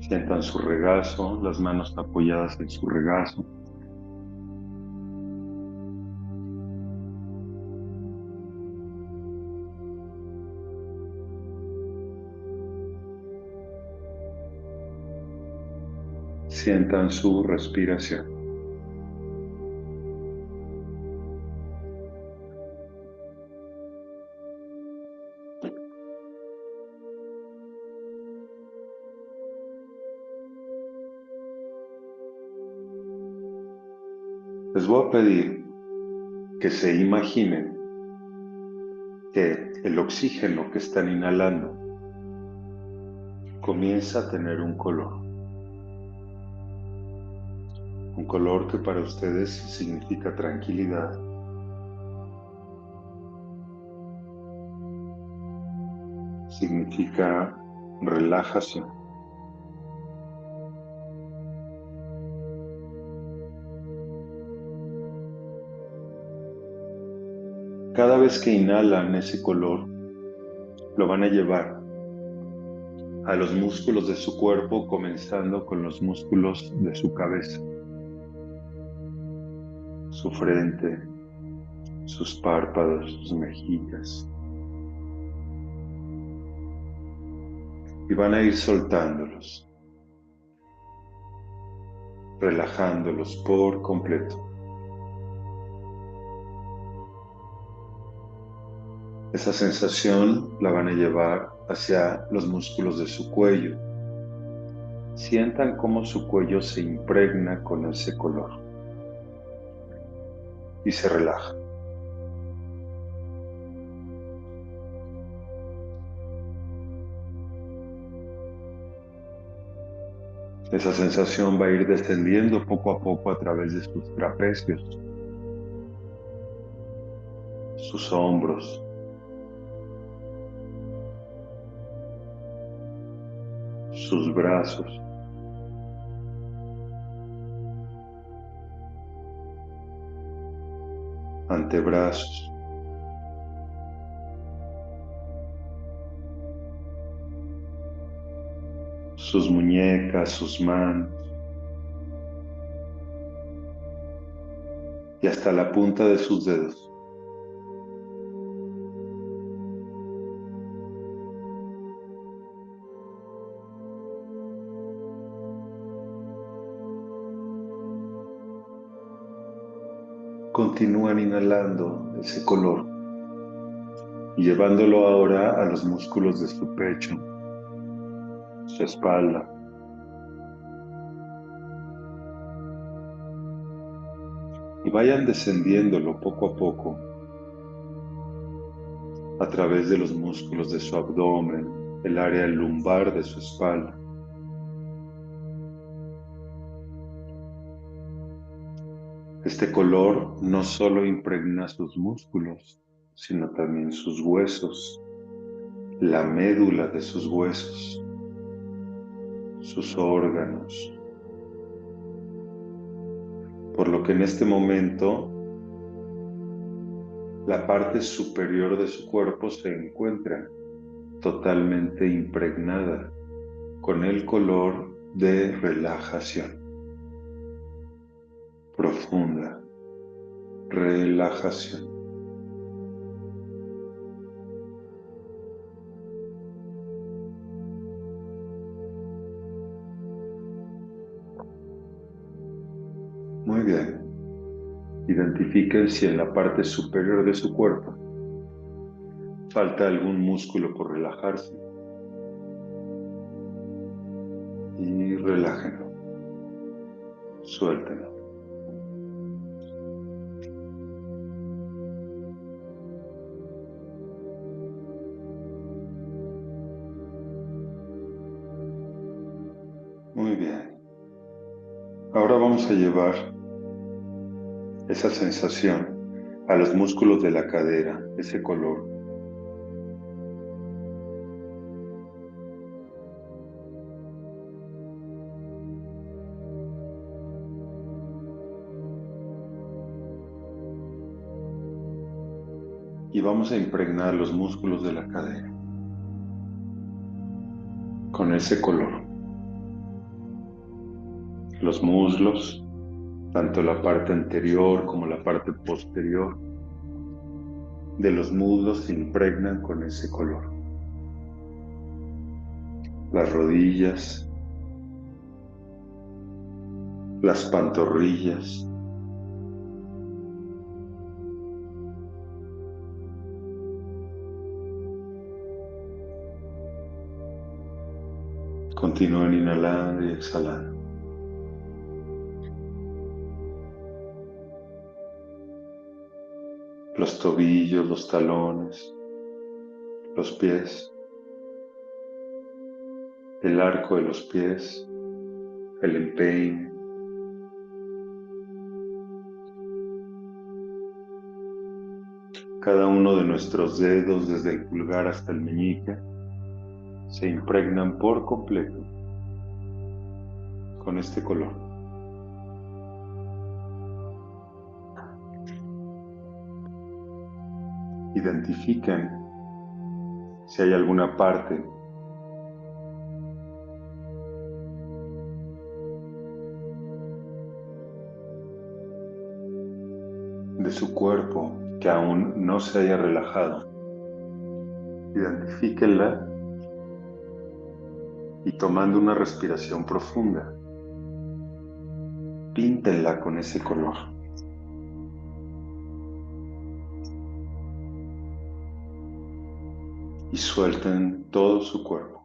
Sientan su regazo, las manos apoyadas en su regazo. Sientan su respiración. Les voy a pedir que se imaginen que el oxígeno que están inhalando comienza a tener un color que para ustedes significa tranquilidad, significa relajación. Cada vez que inhalan ese color, lo van a llevar a los músculos de su cuerpo, comenzando con los músculos de su cabeza, su frente, sus párpados, sus mejillas. Y van a ir soltándolos, relajándolos por completo. Esa sensación la van a llevar hacia los músculos de su cuello. Sientan cómo su cuello se impregna con ese color y se relaja. Esa sensación va a ir descendiendo poco a poco a través de sus trapecios, sus hombros, sus brazos, antebrazos, sus muñecas, sus manos y hasta la punta de sus dedos. Continúan inhalando ese color y llevándolo ahora a los músculos de su pecho, su espalda. Y vayan descendiéndolo poco a poco a través de los músculos de su abdomen, el área lumbar de su espalda. Este color no solo impregna sus músculos, sino también sus huesos, la médula de sus huesos, sus órganos. Por lo que en este momento la parte superior de su cuerpo se encuentra totalmente impregnada con el color de relajación profunda, relajación. Muy bien. Identifiquen si en la parte superior de su cuerpo falta algún músculo por relajarse y relájenlo, suéltenlo. Muy bien. Ahora vamos a llevar esa sensación a los músculos de la cadera, ese color. Y vamos a impregnar los músculos de la cadera con ese color. Los muslos, tanto la parte anterior como la parte posterior de los muslos se impregnan con ese color. Las rodillas, las pantorrillas, continúen inhalando y exhalando. Los tobillos, los talones, los pies, el arco de los pies, el empeine, cada uno de nuestros dedos desde el pulgar hasta el meñique se impregnan por completo con este color. Identifiquen si hay alguna parte de su cuerpo que aún no se haya relajado. Identifíquenla y tomando una respiración profunda, píntenla con ese color. Y suelten todo su cuerpo.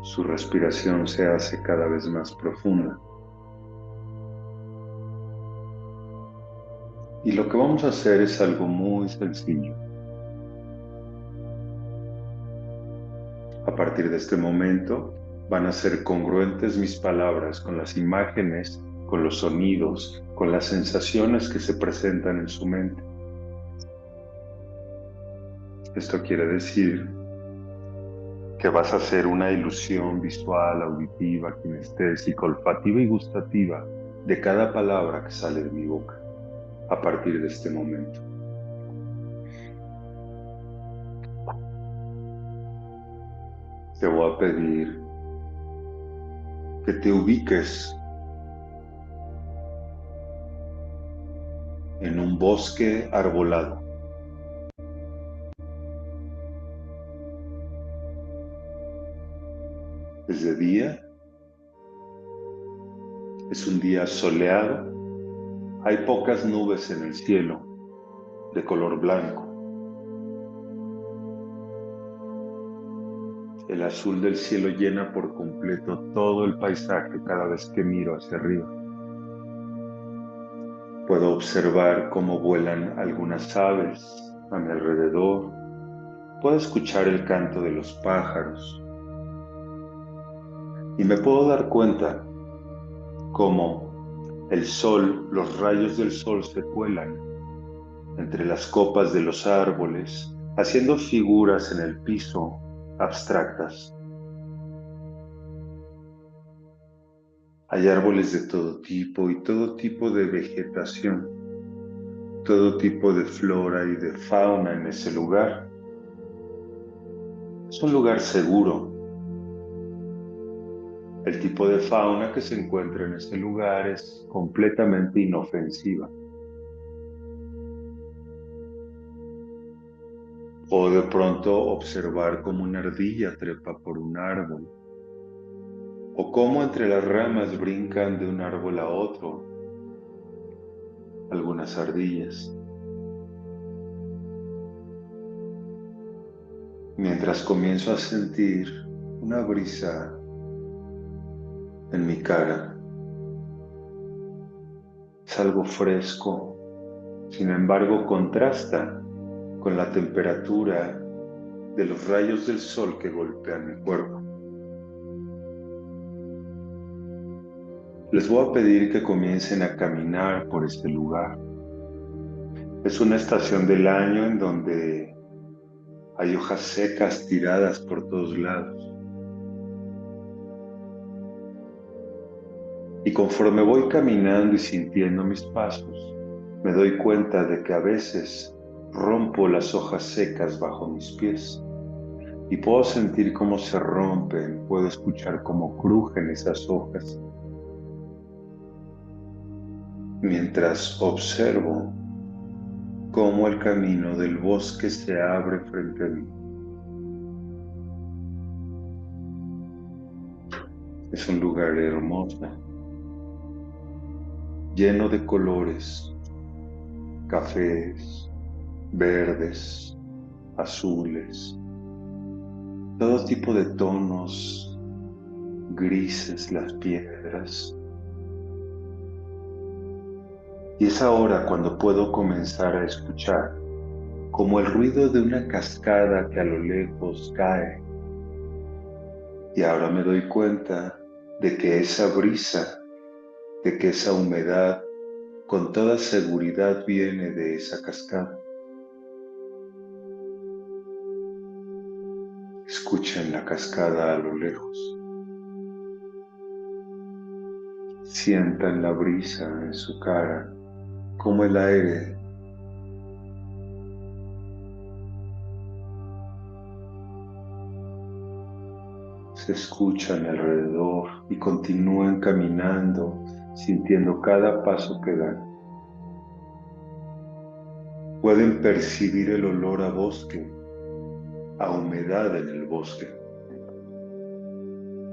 Su respiración se hace cada vez más profunda. Y lo que vamos a hacer es algo muy sencillo. A partir de este momento van a ser congruentes mis palabras con las imágenes, con los sonidos, con las sensaciones que se presentan en su mente. Esto quiere decir que vas a hacer una ilusión visual, auditiva, kinestésica, olfativa y gustativa de cada palabra que sale de mi boca a partir de este momento. Te voy a pedir que te ubiques en un bosque arbolado. Es de día, es un día soleado, hay pocas nubes en el cielo de color blanco. El azul del cielo llena por completo todo el paisaje cada vez que miro hacia arriba. Puedo observar cómo vuelan algunas aves a mi alrededor. Puedo escuchar el canto de los pájaros. Y me puedo dar cuenta cómo el sol, los rayos del sol se cuelan entre las copas de los árboles, haciendo figuras en el piso abstractas. Hay árboles de todo tipo y todo tipo de vegetación, todo tipo de flora y de fauna en ese lugar. Es un lugar seguro. El tipo de fauna que se encuentra en ese lugar es completamente inofensiva. O de pronto observar cómo una ardilla trepa por un árbol, o cómo entre las ramas brincan de un árbol a otro algunas ardillas. Mientras comienzo a sentir una brisa en mi cara, es algo fresco, sin embargo contrasta con la temperatura de los rayos del sol que golpean mi cuerpo. Les voy a pedir que comiencen a caminar por este lugar. Es una estación del año en donde hay hojas secas tiradas por todos lados. Y conforme voy caminando y sintiendo mis pasos, me doy cuenta de que a veces rompo las hojas secas bajo mis pies y puedo sentir cómo se rompen, puedo escuchar cómo crujen esas hojas mientras observo cómo el camino del bosque se abre frente a mí. Es un lugar hermoso, lleno de colores, cafés, verdes, azules, todo tipo de tonos, grises las piedras. Y es ahora cuando puedo comenzar a escuchar como el ruido de una cascada que a lo lejos cae. Y ahora me doy cuenta de que esa brisa, de que esa humedad con toda seguridad viene de esa cascada. Escuchen la cascada a lo lejos. Sientan la brisa en su cara, como el aire se escucha a mi alrededor y continúen caminando, sintiendo cada paso que dan. Pueden percibir el olor a bosque, a humedad en el bosque,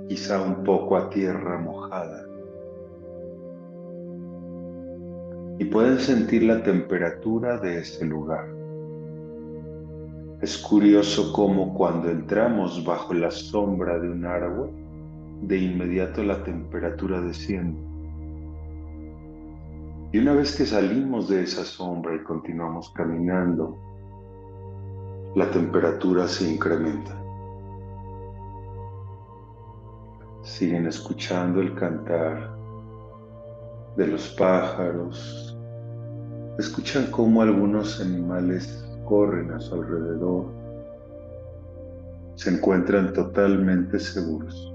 quizá un poco a tierra mojada. Y pueden sentir la temperatura de ese lugar. Es curioso cómo cuando entramos bajo la sombra de un árbol, de inmediato la temperatura desciende. Y una vez que salimos de esa sombra y continuamos caminando, la temperatura se incrementa. Siguen escuchando el cantar de los pájaros. Escuchan cómo algunos animales corren a su alrededor. Se encuentran totalmente seguros.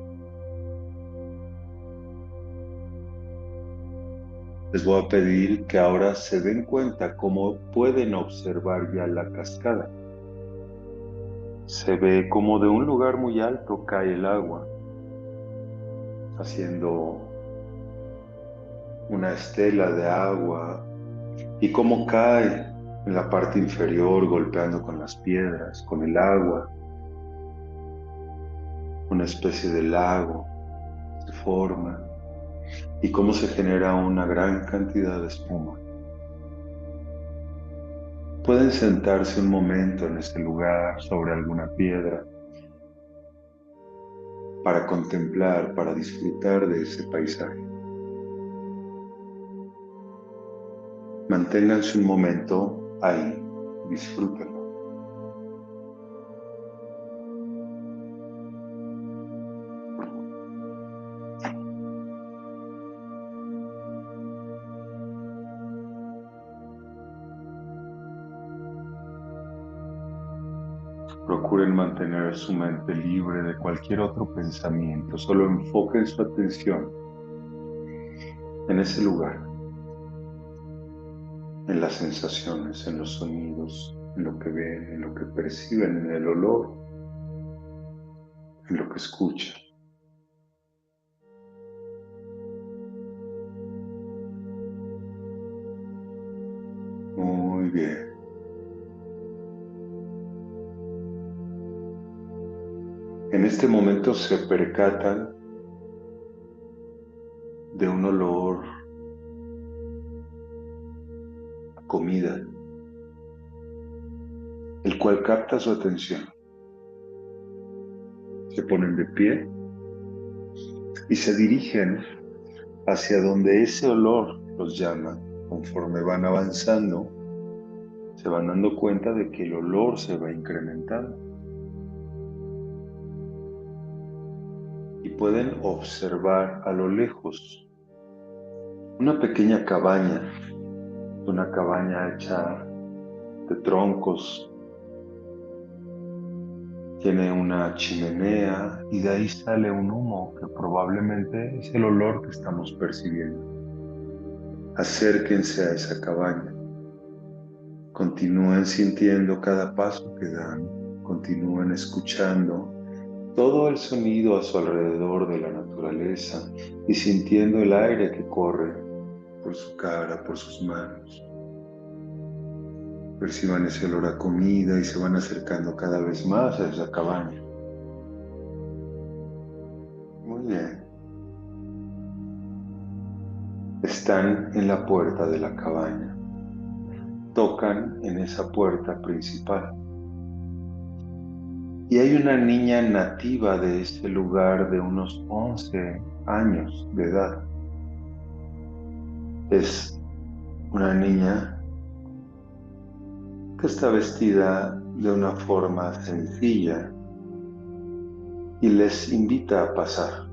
Les voy a pedir que ahora se den cuenta cómo pueden observar ya la cascada. Se ve como de un lugar muy alto cae el agua, haciendo una estela de agua y cómo cae en la parte inferior golpeando con las piedras, con el agua. Una especie de lago se forma y cómo se genera una gran cantidad de espuma. Pueden sentarse un momento en este lugar sobre alguna piedra para contemplar, para disfrutar de ese paisaje. Manténganse un momento ahí, disfrútenlo. Procuren mantener su mente libre de cualquier otro pensamiento, solo enfoquen su atención en ese lugar, en las sensaciones, en los sonidos, en lo que ven, en lo que perciben, en el olor, en lo que escuchan. Muy bien. En este momento se percatan de un olor a comida, el cual capta su atención. Se ponen de pie y se dirigen hacia donde ese olor los llama. Conforme van avanzando, se van dando cuenta de que el olor se va incrementando y pueden observar a lo lejos una pequeña cabaña, una cabaña hecha de troncos, tiene una chimenea y de ahí sale un humo que probablemente es el olor que estamos percibiendo. Acérquense a esa cabaña, continúen sintiendo cada paso que dan, continúen escuchando todo el sonido a su alrededor de la naturaleza y sintiendo el aire que corre por su cara, por sus manos. Perciban ese olor a comida y se van acercando cada vez más a esa cabaña. Muy bien. Están en la puerta de la cabaña. Tocan en esa puerta principal. Y hay una niña nativa de este lugar de unos 11 años de edad. Es una niña que está vestida de una forma sencilla y les invita a pasar.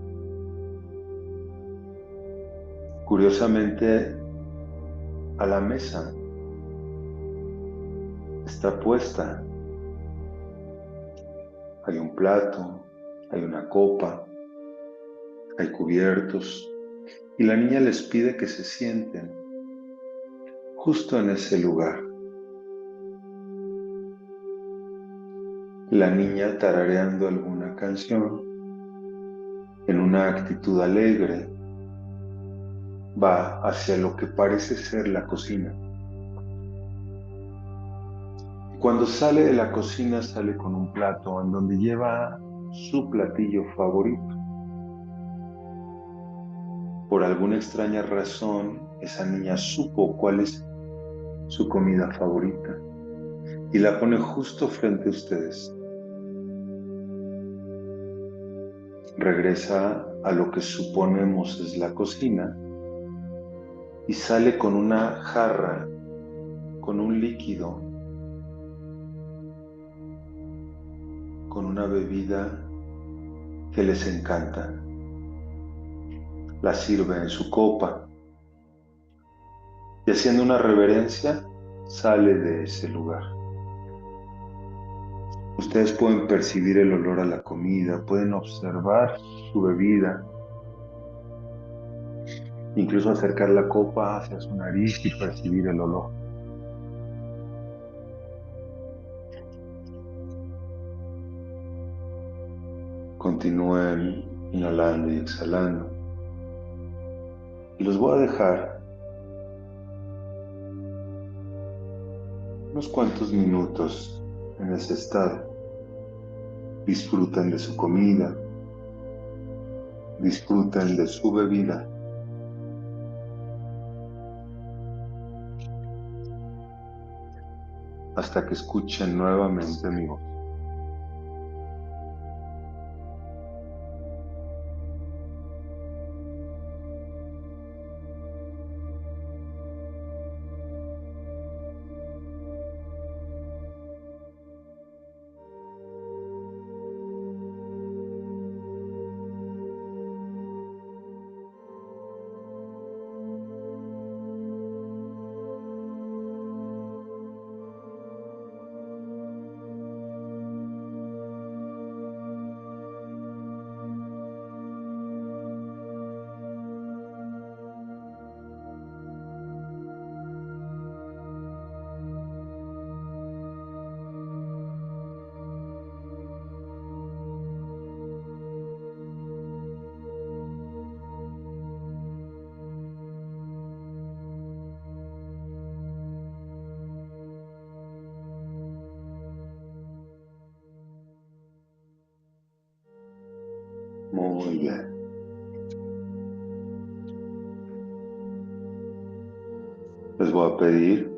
Curiosamente, a la mesa está puesta. Hay un plato, hay una copa, hay cubiertos y la niña les pide que se sienten justo en ese lugar. La niña tarareando alguna canción en una actitud alegre va hacia lo que parece ser la cocina. Y cuando sale de la cocina sale con un plato en donde lleva su platillo favorito. Por alguna extraña razón, esa niña supo cuál es su comida favorita y la pone justo frente a ustedes. Regresa a lo que suponemos es la cocina y sale con una jarra, con un líquido, con una bebida que les encanta. La sirve en su copa y haciendo una reverencia sale de ese lugar. Ustedes pueden percibir el olor a la comida, pueden observar su bebida, incluso acercar la copa hacia su nariz y percibir el olor. Continúen inhalando y exhalando. Y los voy a dejar unos cuantos minutos en ese estado. Disfruten de su comida, disfruten de su bebida. Hasta que escuchen nuevamente mi voz. Muy bien. Les voy a pedir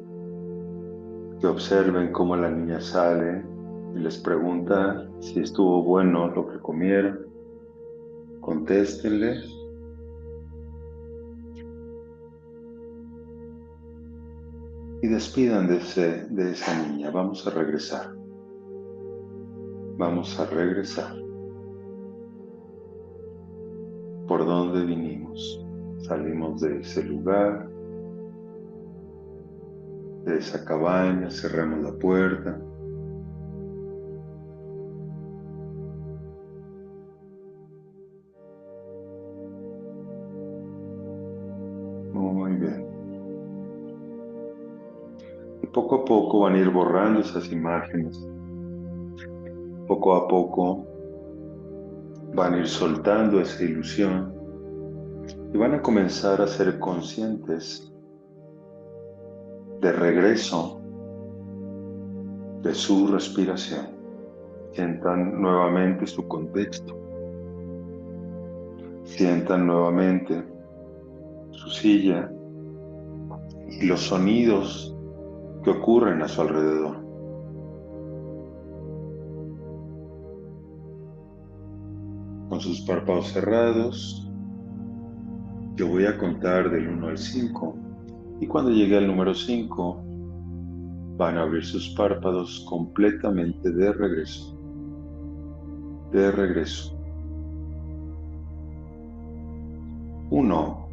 que observen cómo la niña sale y les pregunta si estuvo bueno lo que comieron. Contéstenle y despidan de esa niña. Vamos a regresar. Vamos a regresar. ¿Por dónde vinimos? Salimos de ese lugar, de esa cabaña, cerramos la puerta. Muy bien. Y poco a poco van a ir borrando esas imágenes. Poco a poco van a ir soltando esa ilusión y van a comenzar a ser conscientes de regreso de su respiración. Sientan nuevamente su contexto. Sientan nuevamente su silla y los sonidos que ocurren a su alrededor. Con sus párpados cerrados, yo voy a contar del 1 al 5 y cuando llegue al número 5 van a abrir sus párpados completamente de regreso. De regreso. 1.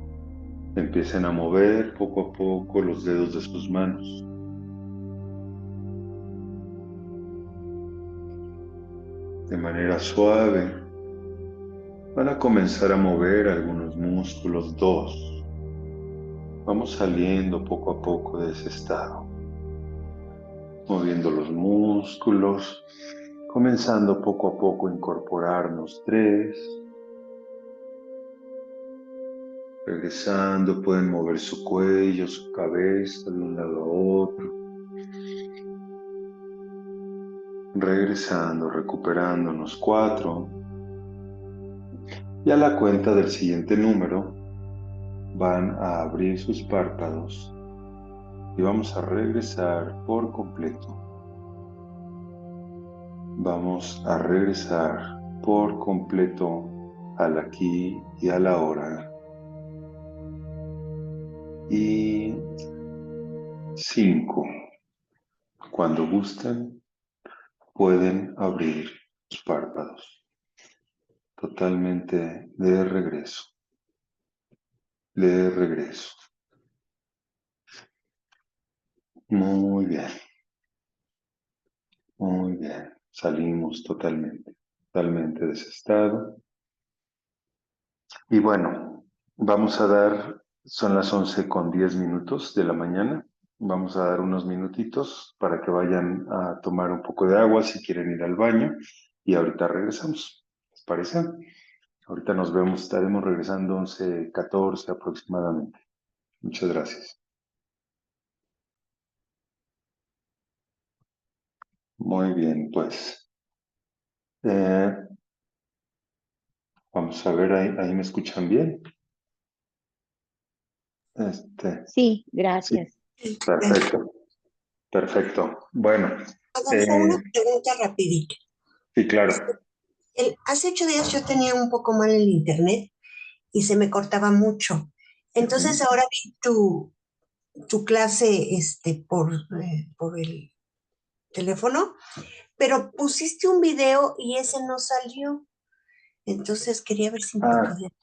Empiecen a mover poco a poco los dedos de sus manos. De manera suave, van a comenzar a mover algunos músculos. 2. Vamos saliendo poco a poco de ese estado. Moviendo los músculos, comenzando poco a poco a incorporarnos. 3. Regresando, pueden mover su cuello, su cabeza de un lado a otro. Regresando, recuperándonos. 4. Y a la cuenta del siguiente número, van a abrir sus párpados y vamos a regresar por completo. Vamos a regresar por completo al aquí y a la ahora. Y 5. Cuando gusten, pueden abrir sus párpados. Totalmente de regreso. De regreso. Muy bien. Muy bien. Salimos totalmente de ese estado. Y bueno, vamos a dar, son las 11:10 de la mañana. Vamos a dar unos minutitos para que vayan a tomar un poco de agua si quieren ir al baño. Y ahorita regresamos. ¿Les parece? Ahorita nos vemos, estaremos regresando 11:14 aproximadamente. Muchas gracias. Muy bien, pues. Vamos a ver, ahí me escuchan bien. Sí, Sí, gracias. perfecto, perfecto. Bueno, Adolfo, una pregunta rapidito. sí, claro. Hace 8 días yo tenía un poco mal el internet y se me cortaba mucho. Entonces ahora vi tu clase por el teléfono, pero pusiste un video y ese no salió. Entonces quería ver si me lo podías.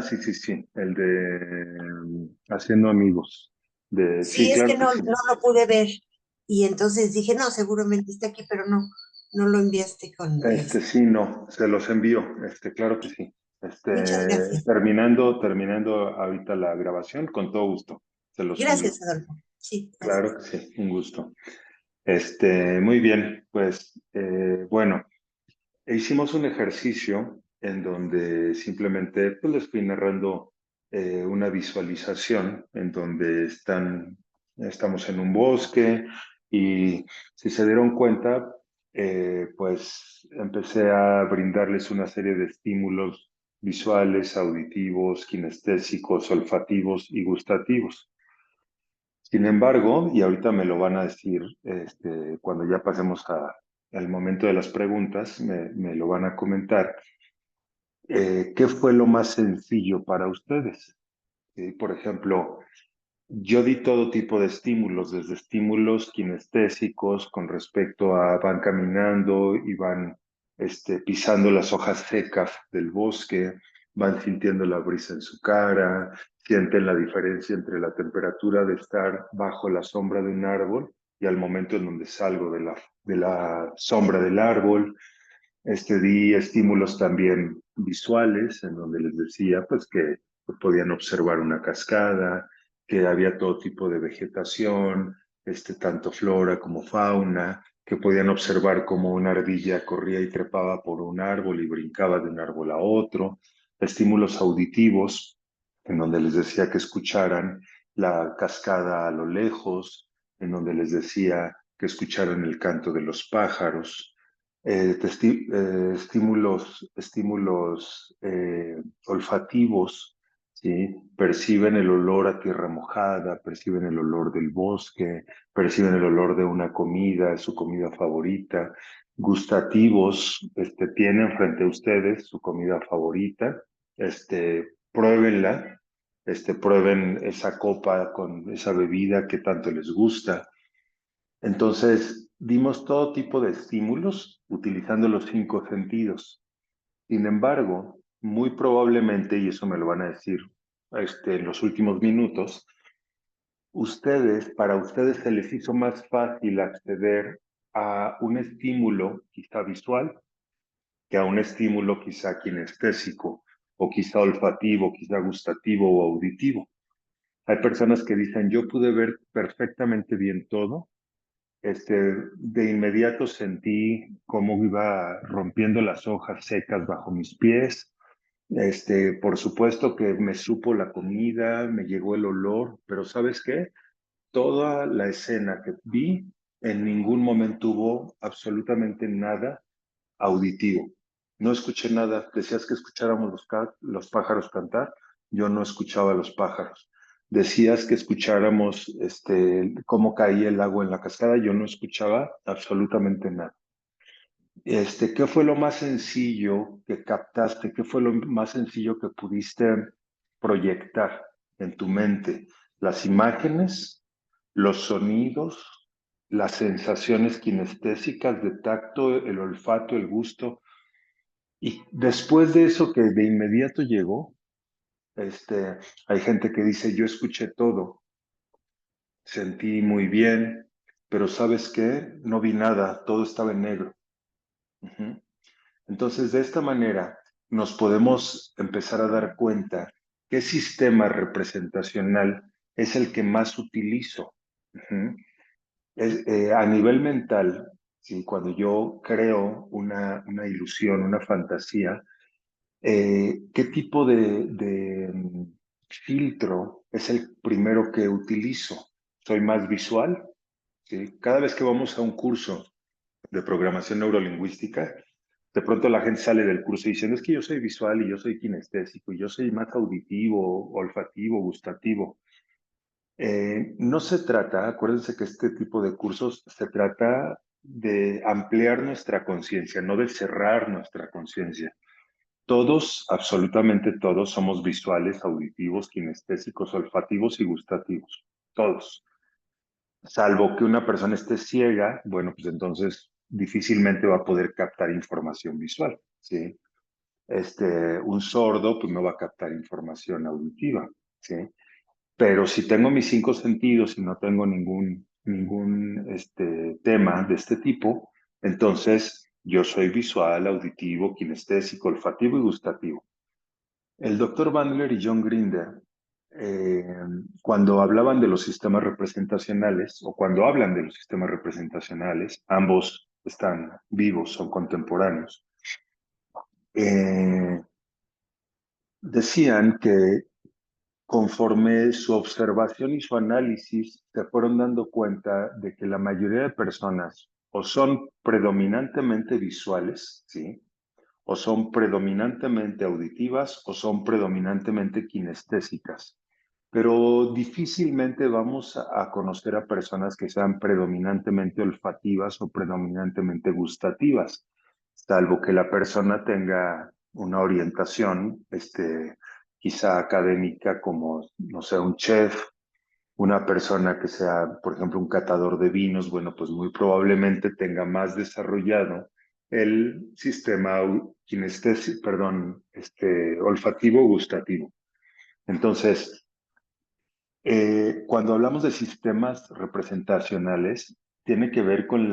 Sí, el de Haciendo Amigos. Sí, Sí, es que claro que no, sí. no lo pude ver. Y entonces dije, no, seguramente está aquí, pero no lo enviaste con Sí, no, se los envío, claro que sí. Muchas gracias. Terminando ahorita la grabación, con todo gusto, se los envío. Gracias, Adolfo. Sí, gracias. Claro que sí, un gusto. Muy bien, pues, bueno, hicimos un ejercicio en donde simplemente pues, les fui narrando una visualización en donde estamos en un bosque y si se dieron cuenta, pues empecé a brindarles una serie de estímulos visuales, auditivos, kinestésicos, olfativos y gustativos. Sin embargo, y ahorita me lo van a decir cuando ya pasemos al momento de las preguntas, me lo van a comentar, ¿qué fue lo más sencillo para ustedes? ¿Sí? Por ejemplo, yo di todo tipo de estímulos, desde estímulos kinestésicos con respecto a van caminando y van pisando las hojas secas del bosque, van sintiendo la brisa en su cara, sienten la diferencia entre la temperatura de estar bajo la sombra de un árbol y al momento en donde salgo de la sombra del árbol. Di estímulos también visuales, en donde les decía pues que podían observar una cascada, que había todo tipo de vegetación, tanto flora como fauna, que podían observar cómo una ardilla corría y trepaba por un árbol y brincaba de un árbol a otro. Estímulos auditivos, en donde les decía que escucharan la cascada a lo lejos, en donde les decía que escucharan el canto de los pájaros. Estímulos olfativos, ¿sí? Perciben el olor a tierra mojada, perciben el olor del bosque, perciben el olor de una comida, su comida favorita. Gustativos, tienen frente a ustedes su comida favorita, pruébenla, prueben esa copa con esa bebida que tanto les gusta. Entonces, dimos todo tipo de estímulos utilizando los 5 sentidos. Sin embargo, muy probablemente, y eso me lo van a decir en los últimos minutos, para ustedes se les hizo más fácil acceder a un estímulo quizá visual que a un estímulo quizá kinestésico o quizá olfativo, quizá gustativo o auditivo. Hay personas que dicen, yo pude ver perfectamente bien todo. De inmediato sentí cómo iba rompiendo las hojas secas bajo mis pies. Por supuesto que me supo la comida, me llegó el olor, pero ¿sabes qué? Toda la escena que vi en ningún momento hubo absolutamente nada auditivo. No escuché nada. Decías que escucháramos los pájaros cantar. Yo no escuchaba a los pájaros. Decías que escucháramos cómo caía el agua en la cascada. Yo no escuchaba absolutamente nada. ¿Qué fue lo más sencillo que captaste? ¿Qué fue lo más sencillo que pudiste proyectar en tu mente? ¿Las imágenes, los sonidos, las sensaciones kinestésicas de tacto, el olfato, el gusto? Y después de eso que de inmediato llegó, hay gente que dice, yo escuché todo, sentí muy bien, pero ¿sabes qué? No vi nada, todo estaba en negro. Ujú. Entonces, de esta manera, nos podemos empezar a dar cuenta qué sistema representacional es el que más utilizo. Ujú. A nivel mental, ¿sí? Cuando yo creo una ilusión, una fantasía, ¿qué tipo de filtro es el primero que utilizo? ¿Soy más visual? ¿Sí? Cada vez que vamos a un curso de programación neurolingüística, de pronto la gente sale del curso diciendo, es que yo soy visual y yo soy kinestésico y yo soy más auditivo, olfativo, gustativo. No se trata, acuérdense que este tipo de cursos se trata de ampliar nuestra conciencia, no de cerrar nuestra conciencia. Todos, absolutamente todos, somos visuales, auditivos, kinestésicos, olfativos y gustativos. Todos. Salvo que una persona esté ciega, bueno, pues entonces difícilmente va a poder captar información visual, ¿sí? Un sordo, pues no va a captar información auditiva, ¿sí? Pero si tengo mis 5 sentidos y no tengo ningún tema de este tipo, entonces yo soy visual, auditivo, kinestésico, olfativo y gustativo. El doctor Bandler y John Grinder, eh, cuando hablaban de los sistemas representacionales, o cuando hablan de los sistemas representacionales, ambos están vivos, son contemporáneos, eh, decían que conforme su observación y su análisis se fueron dando cuenta de que la mayoría de personas o son predominantemente visuales, ¿sí? o son predominantemente auditivas o son predominantemente kinestésicas. Pero difícilmente vamos a conocer a personas que sean predominantemente olfativas o predominantemente gustativas, salvo que la persona tenga una orientación, quizá académica, como, no sé, un chef, una persona que sea, por ejemplo, un catador de vinos. Bueno, pues muy probablemente tenga más desarrollado el sistema kinestésico, perdón, olfativo gustativo. Entonces, cuando hablamos de sistemas representacionales, tiene que ver con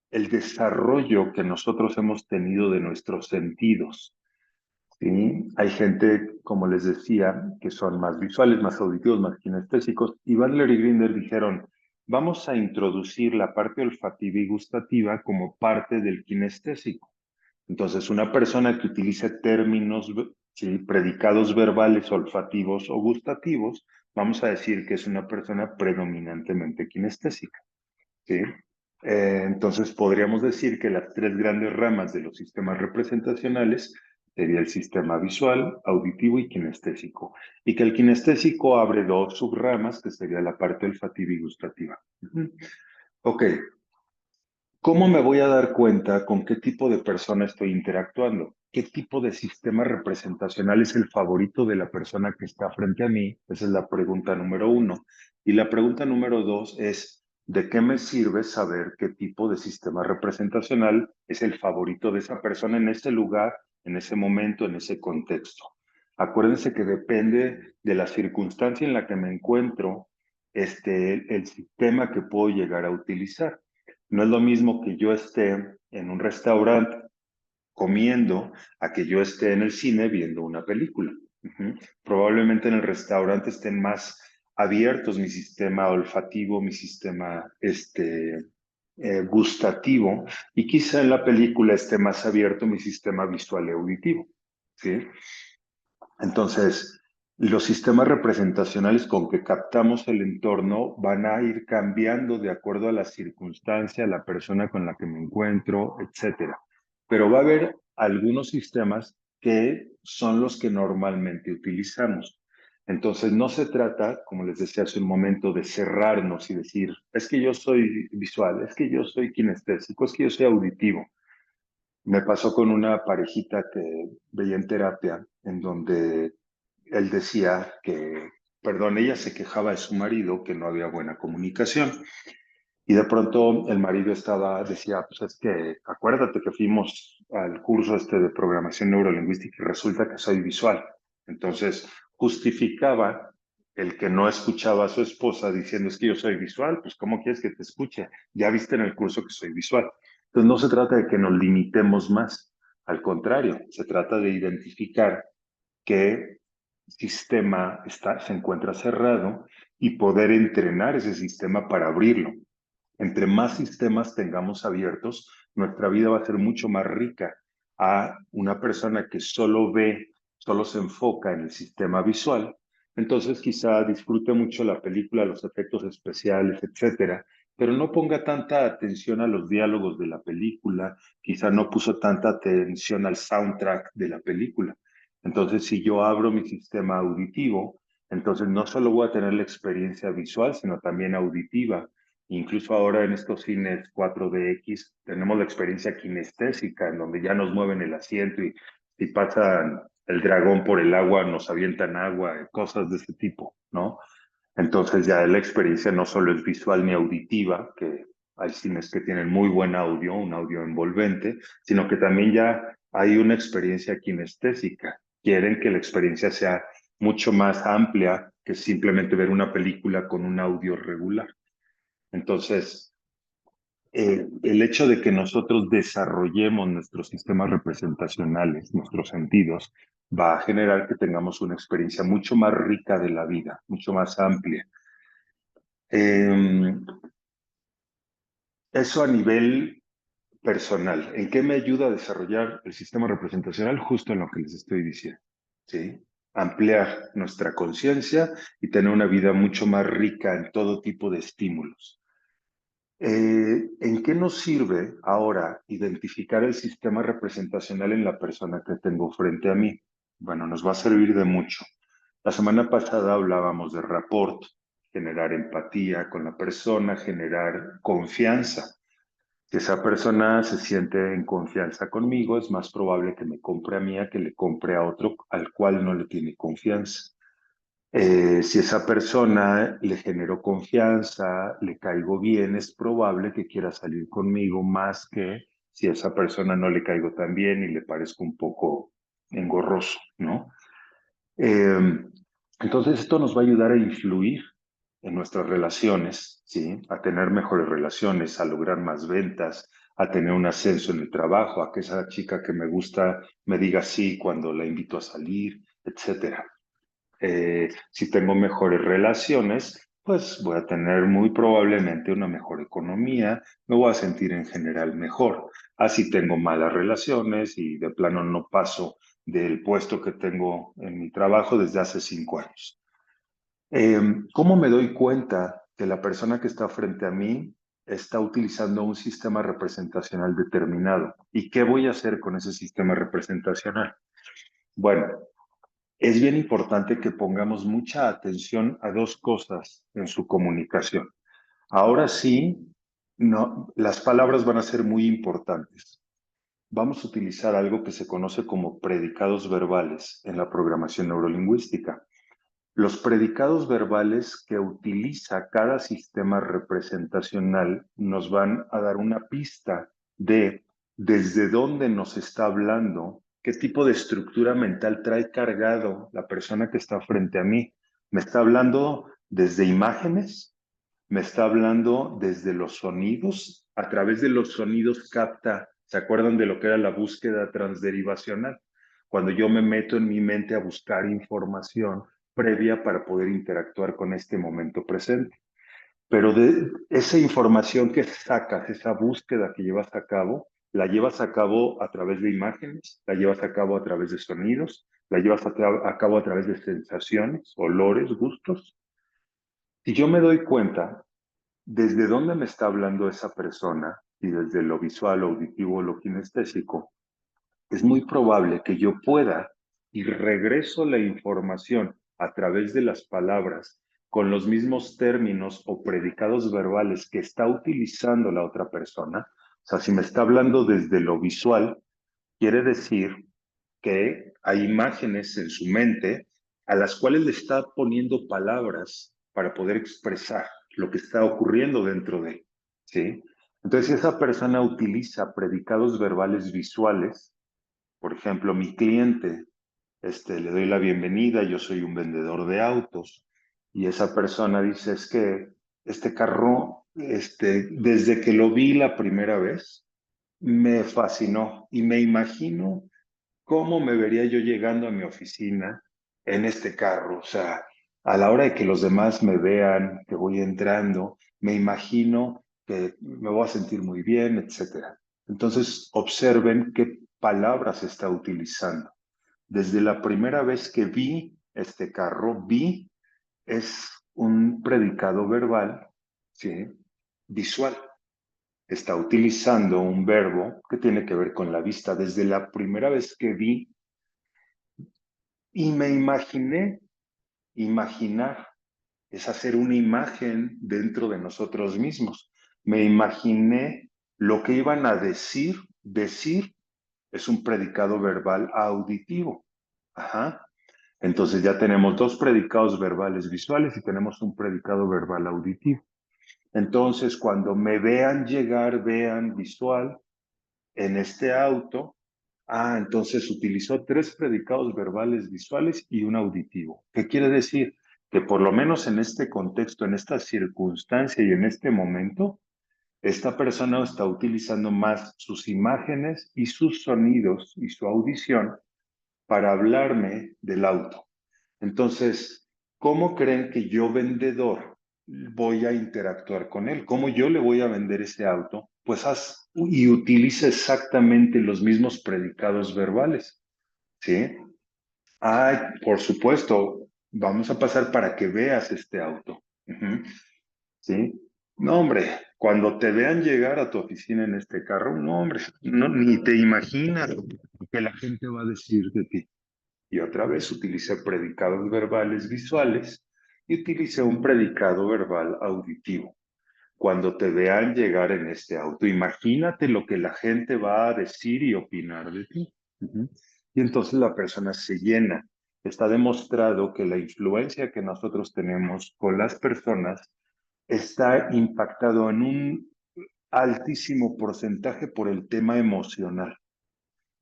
el desarrollo que nosotros hemos tenido de nuestros sentidos. ¿Sí? Hay gente, como les decía, que son más visuales, más auditivos, más kinestésicos. Y Bandler y Grinder dijeron, vamos a introducir la parte olfativa y gustativa como parte del kinestésico. Entonces, una persona que utilice términos, ¿sí?, predicados verbales, olfativos o gustativos, vamos a decir que es una persona predominantemente kinestésica. ¿Sí? Entonces, podríamos decir que las tres grandes ramas de los sistemas representacionales sería el sistema visual, auditivo y kinestésico. Y que el kinestésico abre dos subramas, que sería la parte olfativa y gustativa. Ok, ¿cómo me voy a dar cuenta con qué tipo de persona estoy interactuando? ¿Qué tipo de sistema representacional es el favorito de la persona que está frente a mí? Esa es la pregunta número uno. Y la pregunta número dos es, ¿de qué me sirve saber qué tipo de sistema representacional es el favorito de esa persona en ese lugar, en ese momento, en ese contexto? Acuérdense que depende de la circunstancia en la que me encuentro, el sistema que puedo llegar a utilizar. No es lo mismo que yo esté en un restaurante comiendo a que yo esté en el cine viendo una película. Probablemente en el restaurante estén más abiertos mi sistema olfativo, mi sistema gustativo, y quizá en la película esté más abierto mi sistema visual y auditivo. ¿Sí? Entonces, los sistemas representacionales con que captamos el entorno van a ir cambiando de acuerdo a la circunstancia, a la persona con la que me encuentro, etcétera. Pero va a haber algunos sistemas que son los que normalmente utilizamos. Entonces, no se trata, como les decía hace un momento, de cerrarnos y decir, es que yo soy visual, es que yo soy kinestésico, es que yo soy auditivo. Me pasó con una parejita que veía en terapia, en donde él decía que, perdón, ella se quejaba de su marido, que no había buena comunicación. Y de pronto el marido decía, pues es que acuérdate que fuimos al curso de programación neurolingüística y resulta que soy visual. Entonces justificaba el que no escuchaba a su esposa diciendo, es que yo soy visual, pues ¿cómo quieres que te escuche? Ya viste en el curso que soy visual. Entonces no se trata de que nos limitemos más, al contrario, se trata de identificar qué sistema se encuentra cerrado y poder entrenar ese sistema para abrirlo. Entre más sistemas tengamos abiertos, nuestra vida va a ser mucho más rica. A una persona que solo ve, solo se enfoca en el sistema visual, entonces quizá disfrute mucho la película, los efectos especiales, etcétera, pero no ponga tanta atención a los diálogos de la película, quizá no puso tanta atención al soundtrack de la película. Entonces, si yo abro mi sistema auditivo, entonces no solo voy a tener la experiencia visual, sino también auditiva. Incluso ahora en estos cines 4DX tenemos la experiencia kinestésica, en donde ya nos mueven el asiento y si pasan el dragón por el agua, nos avientan agua, cosas de ese tipo, ¿no? Entonces ya la experiencia no solo es visual ni auditiva, que hay cines que tienen muy buen audio, un audio envolvente, sino que también ya hay una experiencia kinestésica. Quieren que la experiencia sea mucho más amplia que simplemente ver una película con un audio regular. Entonces, el hecho de que nosotros desarrollemos nuestros sistemas representacionales, nuestros sentidos, va a generar que tengamos una experiencia mucho más rica de la vida, mucho más amplia. Eh, Eso a nivel personal. ¿En qué me ayuda a desarrollar el sistema representacional? Justo en lo que les estoy diciendo. ¿Sí? Ampliar nuestra conciencia y tener una vida mucho más rica en todo tipo de estímulos. ¿En qué nos sirve ahora identificar el sistema representacional en la persona que tengo frente a mí? Bueno, nos va a servir de mucho. La semana pasada hablábamos de rapport, generar empatía con la persona, generar confianza. Si esa persona se siente en confianza conmigo, es más probable que me compre a mí a que le compre a otro al cual no le tiene confianza. Si esa persona le genero confianza, le caigo bien, es probable que quiera salir conmigo más que si a esa persona no le caigo tan bien y le parezco un poco engorroso, ¿no? Eh, entonces esto nos va a ayudar a influir en nuestras relaciones, ¿sí? A tener mejores relaciones, a lograr más ventas, a tener un ascenso en el trabajo, a que esa chica que me gusta me diga sí cuando la invito a salir, etcétera. Si tengo mejores relaciones, pues voy a tener muy probablemente una mejor economía, me voy a sentir en general mejor. Así tengo malas relaciones y de plano no paso del puesto que tengo en mi trabajo desde hace 5 años. ¿Cómo me doy cuenta que la persona que está frente a mí está utilizando un sistema representacional determinado? ¿Y qué voy a hacer con ese sistema representacional? Bueno, es bien importante que pongamos mucha atención a dos cosas en su comunicación. Ahora sí, no, las palabras van a ser muy importantes. Vamos a utilizar algo que se conoce como predicados verbales en la programación neurolingüística. Los predicados verbales que utiliza cada sistema representacional nos van a dar una pista de desde dónde nos está hablando, qué tipo de estructura mental trae cargado la persona que está frente a mí. ¿Me está hablando desde imágenes? ¿Me está hablando desde los sonidos? A través de los sonidos capta, ¿se acuerdan de lo que era la búsqueda transderivacional? Cuando yo me meto en mi mente a buscar información previa para poder interactuar con este momento presente. Pero de esa información que sacas, esa búsqueda que llevas a cabo, la llevas a cabo a través de imágenes, la llevas a cabo a través de sonidos, la llevas a cabo a través de sensaciones, olores, gustos. Si yo me doy cuenta desde dónde me está hablando esa persona, y desde lo visual, lo auditivo, lo kinestésico, es muy probable que yo pueda y regreso la información a través de las palabras con los mismos términos o predicados verbales que está utilizando la otra persona. O sea, si me está hablando desde lo visual, quiere decir que hay imágenes en su mente a las cuales le está poniendo palabras para poder expresar lo que está ocurriendo dentro de él, ¿sí? Entonces, si esa persona utiliza predicados verbales visuales, por ejemplo, mi cliente, le doy la bienvenida, yo soy un vendedor de autos, y esa persona dice, es que este carro, desde que lo vi la primera vez, me fascinó y me imagino cómo me vería yo llegando a mi oficina en este carro. O sea, a la hora de que los demás me vean, que voy entrando, me imagino que me voy a sentir muy bien, etcétera. Entonces, observen qué palabras está utilizando. Desde la primera vez que vi este carro, vi es un predicado verbal, ¿sí? Visual. Está utilizando un verbo que tiene que ver con la vista. Desde la primera vez que vi y me imaginé, imaginar es hacer una imagen dentro de nosotros mismos. Me imaginé lo que iban a decir, decir es un predicado verbal auditivo. Ajá. Entonces ya tenemos dos predicados verbales visuales y tenemos un predicado verbal auditivo. Entonces, cuando me vean llegar, vean visual en este auto, entonces utilizó tres predicados verbales visuales y un auditivo. ¿Qué quiere decir? Que por lo menos en este contexto, en esta circunstancia y en este momento, esta persona está utilizando más sus imágenes y sus sonidos y su audición para hablarme del auto. Entonces, ¿cómo creen que yo, vendedor, voy a interactuar con él? ¿Cómo yo le voy a vender ese auto? Pues haz y utiliza exactamente los mismos predicados verbales, ¿sí? Por supuesto, vamos a pasar para que veas este auto. Ujú. ¿Sí? No, hombre, Cuando te vean llegar a tu oficina en este carro, no, hombre, no, ni te imaginas lo que la gente va a decir de ti. Y otra vez utilicé predicados verbales visuales y utilicé un predicado verbal auditivo. Cuando te vean llegar en este auto, imagínate lo que la gente va a decir y opinar de ti. Ujú. Y entonces la persona se llena. Está demostrado que la influencia que nosotros tenemos con las personas está impactado en un altísimo porcentaje por el tema emocional.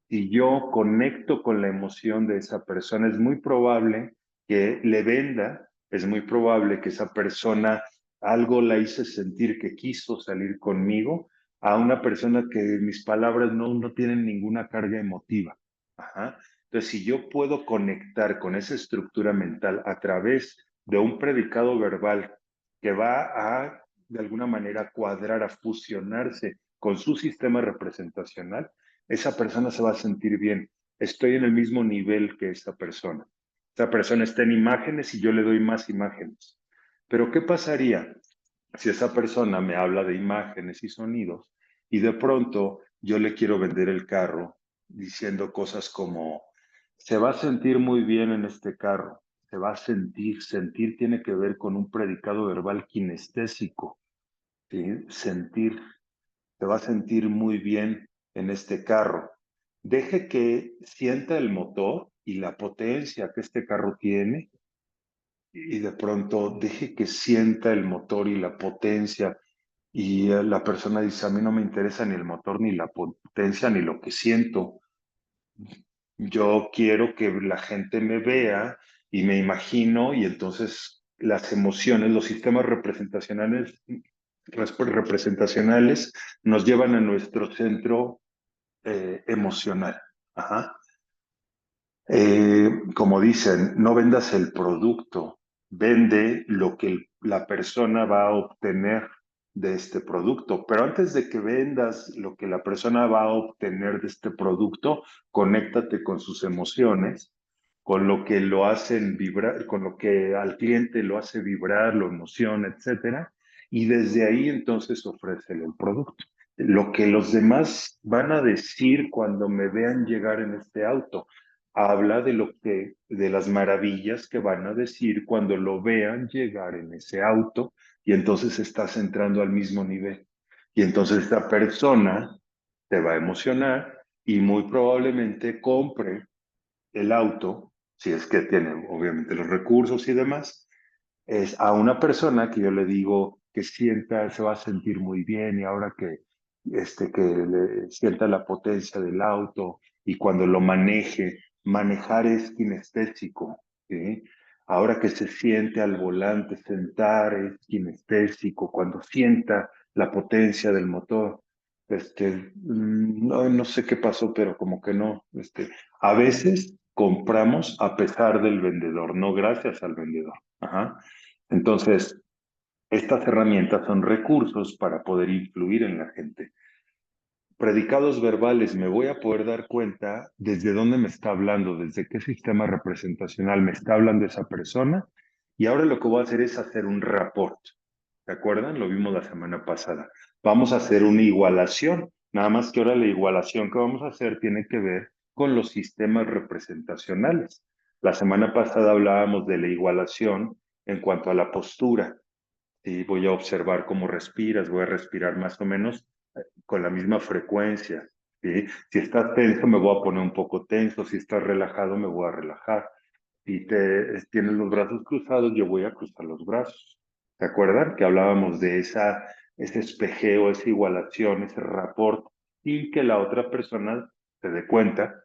Si yo conecto con la emoción de esa persona, es muy probable que le venda, es muy probable que esa persona algo la hice sentir que quiso salir conmigo a una persona que mis palabras no tienen ninguna carga emotiva. Ajá. Entonces, si yo puedo conectar con esa estructura mental a través de un predicado verbal que va a, de alguna manera, cuadrar, a fusionarse con su sistema representacional, esa persona se va a sentir bien. Estoy en el mismo nivel que esta persona. Esta persona está en imágenes y yo le doy más imágenes. Pero ¿qué pasaría si esa persona me habla de imágenes y sonidos y de pronto yo le quiero vender el carro diciendo cosas como, se va a sentir muy bien en este carro, se va a sentir, sentir tiene que ver con un predicado verbal kinestésico, ¿sí? Sentir, te va a sentir muy bien en este carro. Deje que sienta el motor y la potencia que este carro tiene y de pronto deje que sienta el motor y la potencia y la persona dice, a mí no me interesa ni el motor, ni la potencia, ni lo que siento. Yo quiero que la gente me vea y me imagino y entonces las emociones, los sistemas representacionales nos llevan a nuestro centro emocional. Ajá. Como dicen, no vendas el producto, vende lo que la persona va a obtener de este producto. Pero antes de que vendas lo que la persona va a obtener de este producto, conéctate con sus emociones, con lo que lo hacen vibrar, con lo que al cliente lo hace vibrar, lo emociona, etcétera. Y desde ahí entonces ofrécele el producto. Lo que los demás van a decir cuando me vean llegar en este auto habla de lo que, de las maravillas que van a decir cuando lo vean llegar en ese auto y entonces estás entrando al mismo nivel. Y entonces esta persona te va a emocionar y muy probablemente compre el auto, si es que tiene obviamente los recursos y demás, es a una persona que yo le digo que sienta, se va a sentir muy bien y ahora que le sienta la potencia del auto y cuando lo maneje, manejar es kinestésico, ¿sí? Ahora que se siente al volante, sentar es kinestésico, cuando sienta la potencia del motor. No sé qué pasó, pero como que no, a veces compramos a pesar del vendedor, no gracias al vendedor. Ajá. Entonces, estas herramientas son recursos para poder influir en la gente. Predicados verbales, me voy a poder dar cuenta desde dónde me está hablando, desde qué sistema representacional me está hablando esa persona. Y ahora lo que voy a hacer es hacer un rapport. ¿Se acuerdan? Lo vimos la semana pasada. Vamos a hacer una igualación. Nada más que ahora la igualación que vamos a hacer tiene que ver con los sistemas representacionales. La semana pasada hablábamos de la igualación en cuanto a la postura. Sí, voy a observar cómo respiras, voy a respirar más o menos con la misma frecuencia. ¿Sí? Si estás tenso, me voy a poner un poco tenso. Si estás relajado, me voy a relajar. Si tienes los brazos cruzados, yo voy a cruzar los brazos. ¿Se acuerdan que hablábamos de ese espejeo, esa igualación, ese rapport, sin que la otra persona se dé cuenta?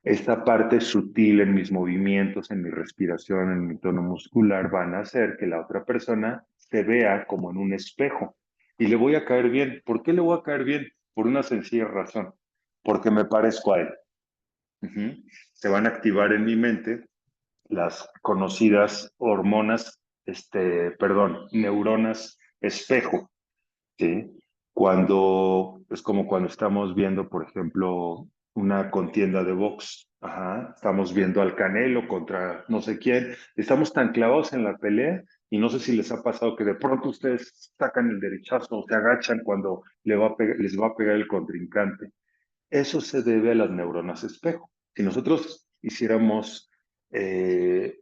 Esta parte sutil en mis movimientos, en mi respiración, en mi tono muscular, van a hacer que la otra persona se vea como en un espejo. Y le voy a caer bien. ¿Por qué le voy a caer bien? Por una sencilla razón. Porque me parezco a él. Ujú. Se van a activar en mi mente las conocidas hormonas, perdón, neuronas espejo. ¿Sí? Cuando es como cuando estamos viendo, por ejemplo, una contienda de box. Ajá. Estamos viendo al Canelo contra no sé quién. Estamos tan clavados en la pelea Y no sé si les ha pasado que de pronto ustedes sacan el derechazo o se agachan cuando les va a pegar el contrincante. Eso se debe a las neuronas espejo. Si nosotros hiciéramos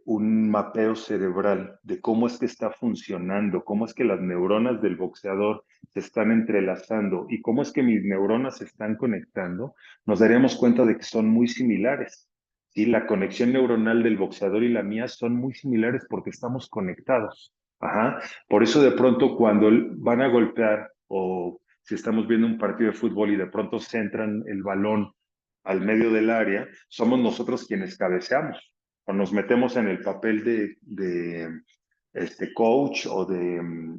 un mapeo cerebral de cómo es que está funcionando, cómo es que las neuronas del boxeador se están entrelazando y cómo es que mis neuronas se están conectando, nos daríamos cuenta de que son muy similares. ¿Sí? La conexión neuronal del boxeador y la mía son muy similares porque estamos conectados. Ajá. Por eso de pronto cuando van a golpear o si estamos viendo un partido de fútbol y de pronto centran el balón al medio del área, somos nosotros quienes cabeceamos o nos metemos en el papel de coach o de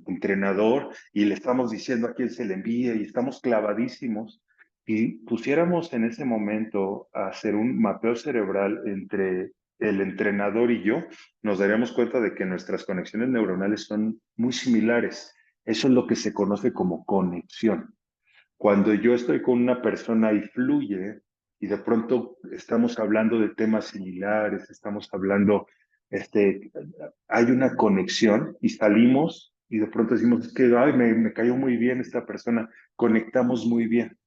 entrenador y le estamos diciendo a quién se le envía y estamos clavadísimos. Y pusiéramos en ese momento a hacer un mapeo cerebral entre el entrenador y yo, nos daríamos cuenta de que nuestras conexiones neuronales son muy similares. Eso es lo que se conoce como conexión. Cuando yo estoy con una persona y fluye, y de pronto estamos hablando de temas similares, estamos hablando, hay una conexión y salimos y de pronto decimos, es que ay, me cayó muy bien esta persona, conectamos muy bien.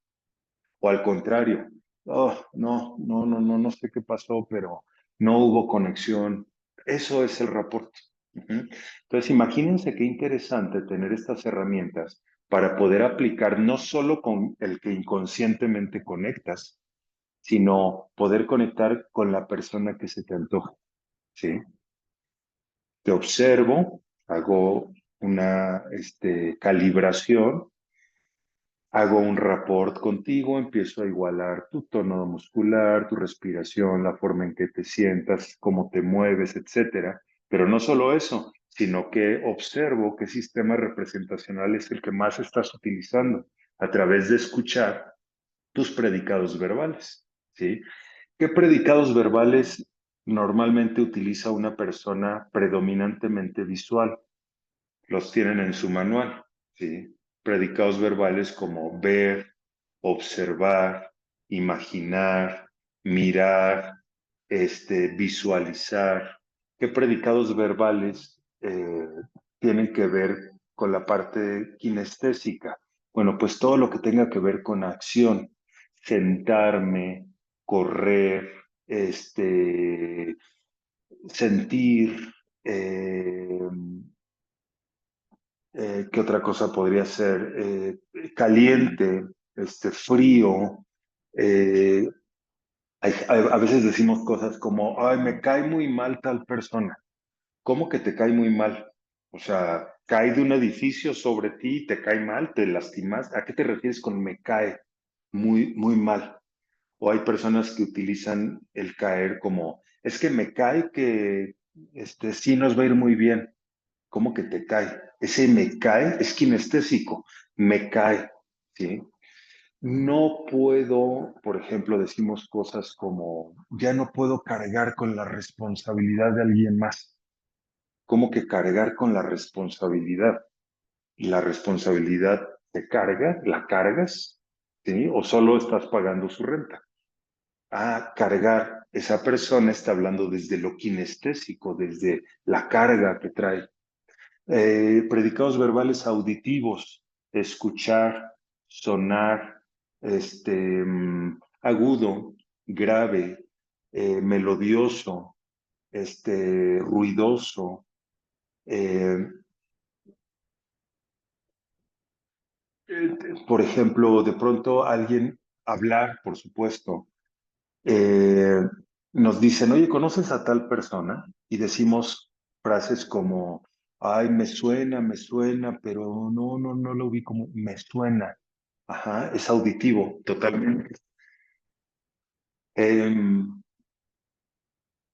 O al contrario, oh, no sé qué pasó, pero no hubo conexión. Eso es el reporte. Ujú. Entonces, imagínense qué interesante tener estas herramientas para poder aplicar no solo con el que inconscientemente conectas, sino poder conectar con la persona que se te antoja, ¿sí? Te observo, hago una calibración. Hago un rapport contigo, empiezo a igualar tu tono muscular, tu respiración, la forma en que te sientas, cómo te mueves, etcétera. Pero no solo eso, sino que observo qué sistema representacional es el que más estás utilizando a través de escuchar tus predicados verbales, ¿sí? ¿Qué predicados verbales normalmente utiliza una persona predominantemente visual? Los tienen en su manual, ¿sí? Predicados verbales como ver, observar, imaginar, mirar, visualizar. ¿Qué predicados verbales tienen que ver con la parte kinestésica? Bueno, pues todo lo que tenga que ver con acción, sentarme, correr, sentir, ¿qué otra cosa podría ser? Caliente, frío. eh, a veces decimos cosas como, ay, me cae muy mal tal persona. ¿Cómo que te cae muy mal? O sea, cae de un edificio sobre ti, te cae mal, te lastimas. ¿A qué te refieres con me cae muy mal? O hay personas que utilizan el caer como, es que me cae que sí nos va a ir muy bien. ¿Cómo que te cae? Ese me cae es kinestésico, me cae, ¿sí? No puedo, por ejemplo, decimos cosas como, ya no puedo cargar con la responsabilidad de alguien más. ¿Cómo que cargar con la responsabilidad? ¿La responsabilidad te carga? ¿La cargas? ¿Sí? ¿O solo estás pagando su renta? Ah, cargar. Esa persona está hablando desde lo kinestésico, desde la carga que trae. Predicados verbales auditivos, escuchar, sonar, agudo, grave, melodioso, ruidoso. eh, por ejemplo, de pronto alguien hablar, por supuesto, eh, nos dicen, oye, ¿conoces a tal persona? Y decimos frases como, ay, me suena, pero no lo vi como, me suena. Ajá, es auditivo, totalmente.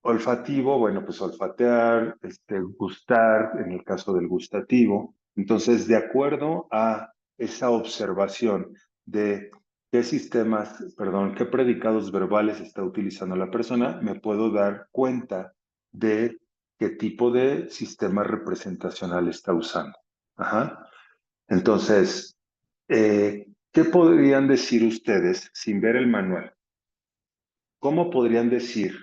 Olfativo, bueno, pues olfatear, gustar, en el caso del gustativo. Entonces, de acuerdo a esa observación de qué sistemas, perdón, qué predicados verbales está utilizando la persona, me puedo dar cuenta de qué tipo de sistema representacional está usando. Ajá. Entonces, ¿qué podrían decir ustedes sin ver el manual? ¿Cómo podrían decir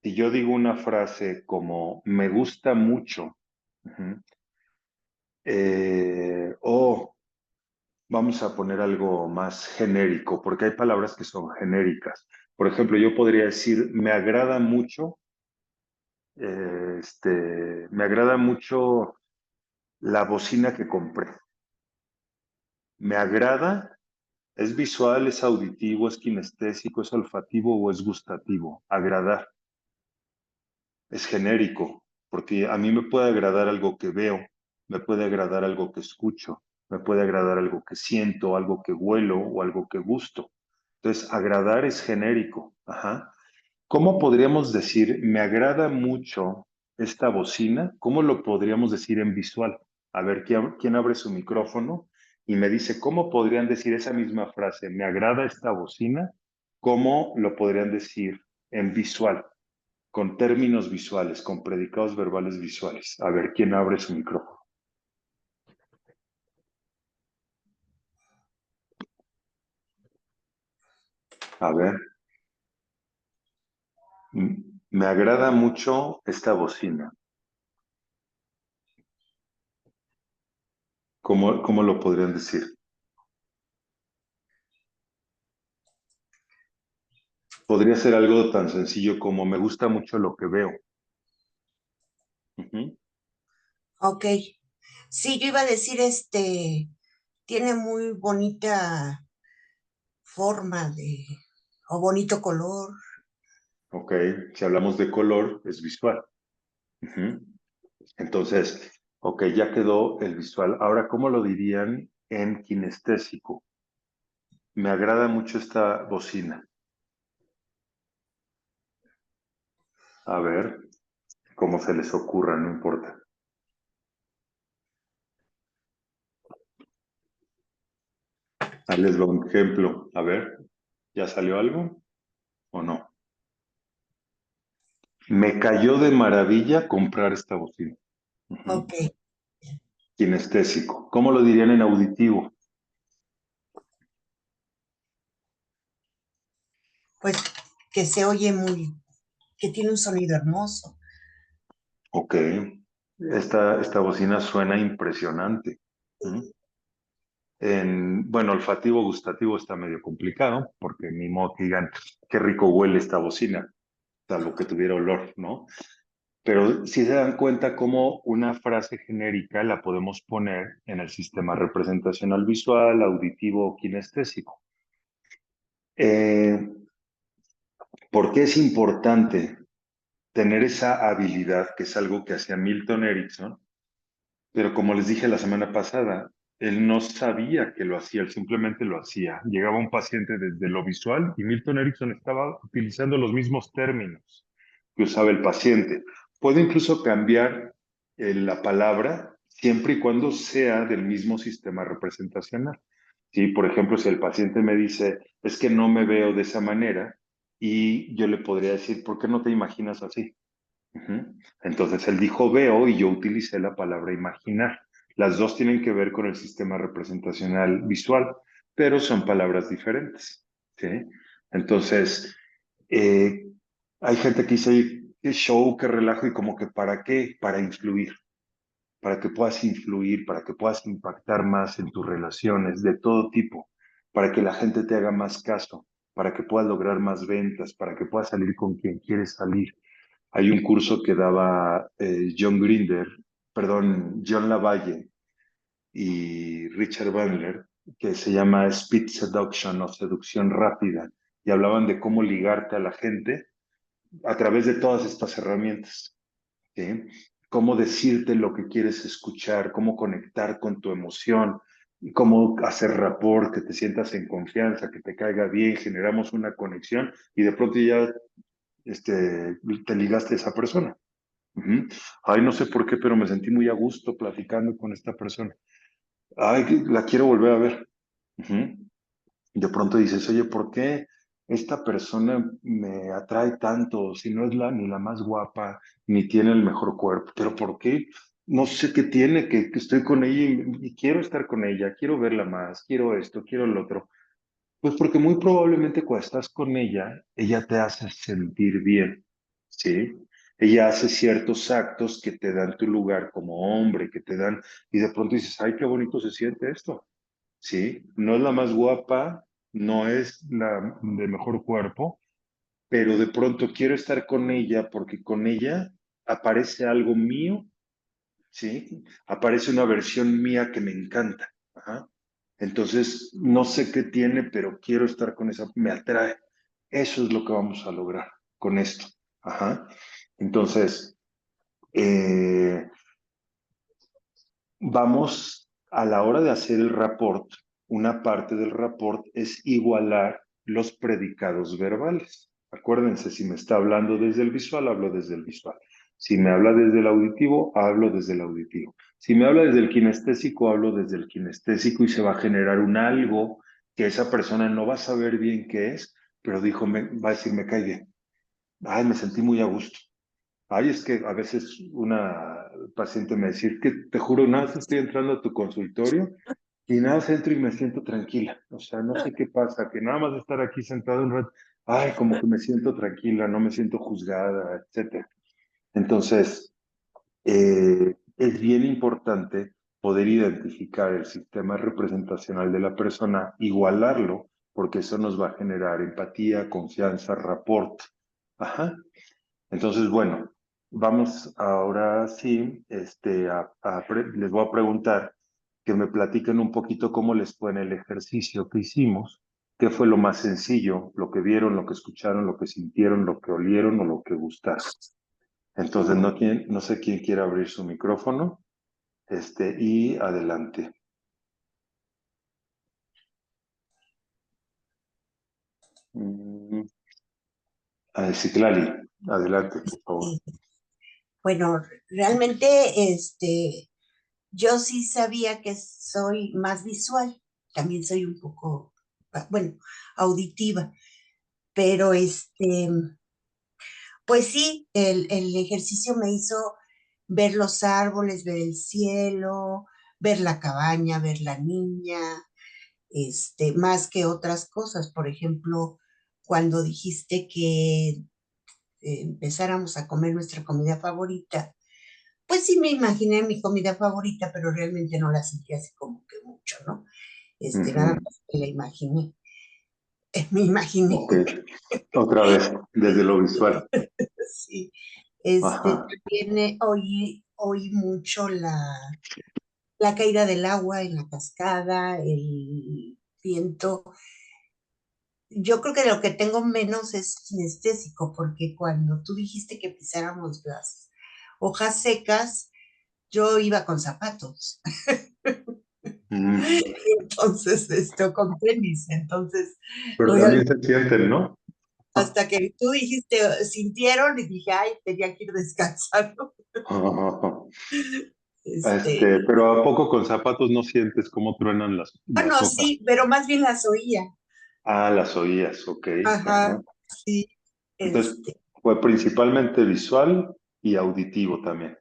si yo digo una frase como me gusta mucho, Ujú. O vamos a poner algo más genérico, porque hay palabras que son genéricas. Por ejemplo, yo podría decir, me agrada mucho la bocina que compré. Me agrada, ¿es visual, es auditivo, es kinestésico, es olfativo o es gustativo? Agradar. Es genérico, porque a mí me puede agradar algo que veo, me puede agradar algo que escucho, me puede agradar algo que siento, algo que huelo o algo que gusto. Entonces, agradar es genérico. Ajá. ¿Cómo podríamos decir, me agrada mucho esta bocina? ¿Cómo lo podríamos decir en visual? A ver, ¿quién abre su micrófono y me dice, ¿cómo podrían decir esa misma frase, me agrada esta bocina? ¿Cómo lo podrían decir en visual? Con términos visuales, con predicados verbales visuales. A ver, ¿quién abre su micrófono? A ver, me agrada mucho esta bocina. ¿Cómo lo podrían decir? Podría ser algo tan sencillo como me gusta mucho lo que veo. Ujú. Ok. Sí, yo iba a decir, tiene muy bonita forma o bonito color. Ok, si hablamos de color, es visual. Ujú. Entonces, ok, ya quedó el visual. Ahora, ¿cómo lo dirían en kinestésico? Me agrada mucho esta bocina. A ver, cómo se les ocurra, no importa. Ahí les doy un ejemplo. A ver, ¿ya salió algo o no? Me cayó de maravilla comprar esta bocina. Ujú. Ok. Kinestésico. ¿Cómo lo dirían en auditivo? Pues que se oye que tiene un sonido hermoso. Ok. Esta bocina suena impresionante. ¿Mm? Bueno, olfativo, gustativo está medio complicado, porque ni modo que digan qué rico huele esta bocina, salvo que tuviera olor, ¿no? Pero si se dan cuenta cómo una frase genérica la podemos poner en el sistema representacional visual, auditivo o kinestésico. Eh, ¿Por qué es importante tener esa habilidad, que es algo que hacía Milton Erickson? Pero como les dije la semana pasada, él no sabía que lo hacía, él simplemente lo hacía. Llegaba un paciente desde lo visual y Milton Erickson estaba utilizando los mismos términos que usaba el paciente. Puede incluso cambiar la palabra siempre y cuando sea del mismo sistema representacional. Sí, por ejemplo, si el paciente me dice, es que no me veo de esa manera, y yo le podría decir, ¿por qué no te imaginas así? Ujú. Entonces él dijo veo y yo utilicé la palabra imaginar. Las dos tienen que ver con el sistema representacional visual, pero son palabras diferentes. ¿Sí? Entonces, eh, hay gente que dice, qué show, qué relajo, y como que ¿para qué? Para influir, para que puedas influir, para que puedas impactar más en tus relaciones de todo tipo, para que la gente te haga más caso, para que puedas lograr más ventas, para que puedas salir con quien quieres salir. Hay un curso que daba John Grinder, perdón, John Lavalle y Richard Bandler, que se llama Speed Seduction o seducción rápida, y hablaban de cómo ligarte a la gente a través de todas estas herramientas. ¿Sí? Cómo decirte lo que quieres escuchar, cómo conectar con tu emoción, y cómo hacer rapport, que te sientas en confianza, que te caiga bien, generamos una conexión y de pronto ya te ligaste a esa persona. Ujú. Ay, no sé por qué, pero me sentí muy a gusto platicando con esta persona. Ay, la quiero volver a ver. Ujú. De pronto dices, oye, ¿por qué esta persona me atrae tanto si no es ni la más guapa, ni tiene el mejor cuerpo? ¿Pero por qué? No sé qué tiene, que estoy con ella y quiero estar con ella, quiero verla más, quiero esto, quiero lo otro. Pues porque muy probablemente cuando estás con ella, ella te hace sentir bien, ¿sí? Ella hace ciertos actos que te dan tu lugar como hombre, que te dan, y de pronto dices, ay, qué bonito se siente esto. ¿Sí? No es la más guapa, no es la de mejor cuerpo, pero de pronto quiero estar con ella porque con ella aparece algo mío, ¿sí? Aparece una versión mía que me encanta. Ajá. Entonces, no sé qué tiene, pero quiero estar con esa, me atrae. Eso es lo que vamos a lograr con esto. Ajá. Entonces, eh, vamos a la hora de hacer el report, una parte del report es igualar los predicados verbales. Acuérdense, si me está hablando desde el visual, hablo desde el visual. Si me habla desde el auditivo, hablo desde el auditivo. Si me habla desde el kinestésico, hablo desde el kinestésico y se va a generar un algo que esa persona no va a saber bien qué es, pero dijo, va a decir, me cae bien. Ay, me sentí muy a gusto. Ay, es que a veces una paciente me dice que te juro, nada, más estoy entrando a tu consultorio y nada, más entro y me siento tranquila. O sea, no sé qué pasa, que nada más de estar aquí sentado un rato, ay, como que me siento tranquila, no me siento juzgada, etcétera. Entonces, es bien importante poder identificar el sistema representacional de la persona, igualarlo, porque eso nos va a generar empatía, confianza, rapport. Ajá. Entonces, bueno, vamos ahora sí, les voy a preguntar que me platiquen un poquito cómo les fue en el ejercicio que hicimos, qué fue lo más sencillo, lo que vieron, lo que escucharon, lo que sintieron, lo que olieron o lo que gustaron. Entonces, no sé quién quiere abrir su micrófono, y adelante. Mm, Citlali, adelante, por favor. Bueno, realmente yo sí sabía que soy más visual, también soy un poco, bueno, auditiva, pero pues sí, el ejercicio me hizo ver los árboles, ver el cielo, ver la cabaña, ver la niña, más que otras cosas. Por ejemplo, cuando dijiste que empezáramos a comer nuestra comida favorita, pues sí me imaginé mi comida favorita, pero realmente no la sentí así como que mucho, ¿no? Nada Ujú. más que la imaginé, me imaginé. Ok, otra vez, desde lo visual. Sí, Ajá. también oí mucho la caída del agua en la cascada, el viento. Yo creo que lo que tengo menos es kinestésico, porque cuando tú dijiste que pisáramos las hojas secas, yo iba con zapatos. Mm. Entonces, esto con tenis. Entonces, Pero también realmente, se sienten, ¿no? hasta que tú dijiste, sintieron, y dije, ay, tenía que ir descansando. Este, Pero ¿a poco con zapatos no sientes cómo truenan las bueno, hojas? sí, pero más bien las oía. Ah, las oías, ok. Ajá, Ajá. sí, Entonces, este, fue principalmente visual y auditivo también.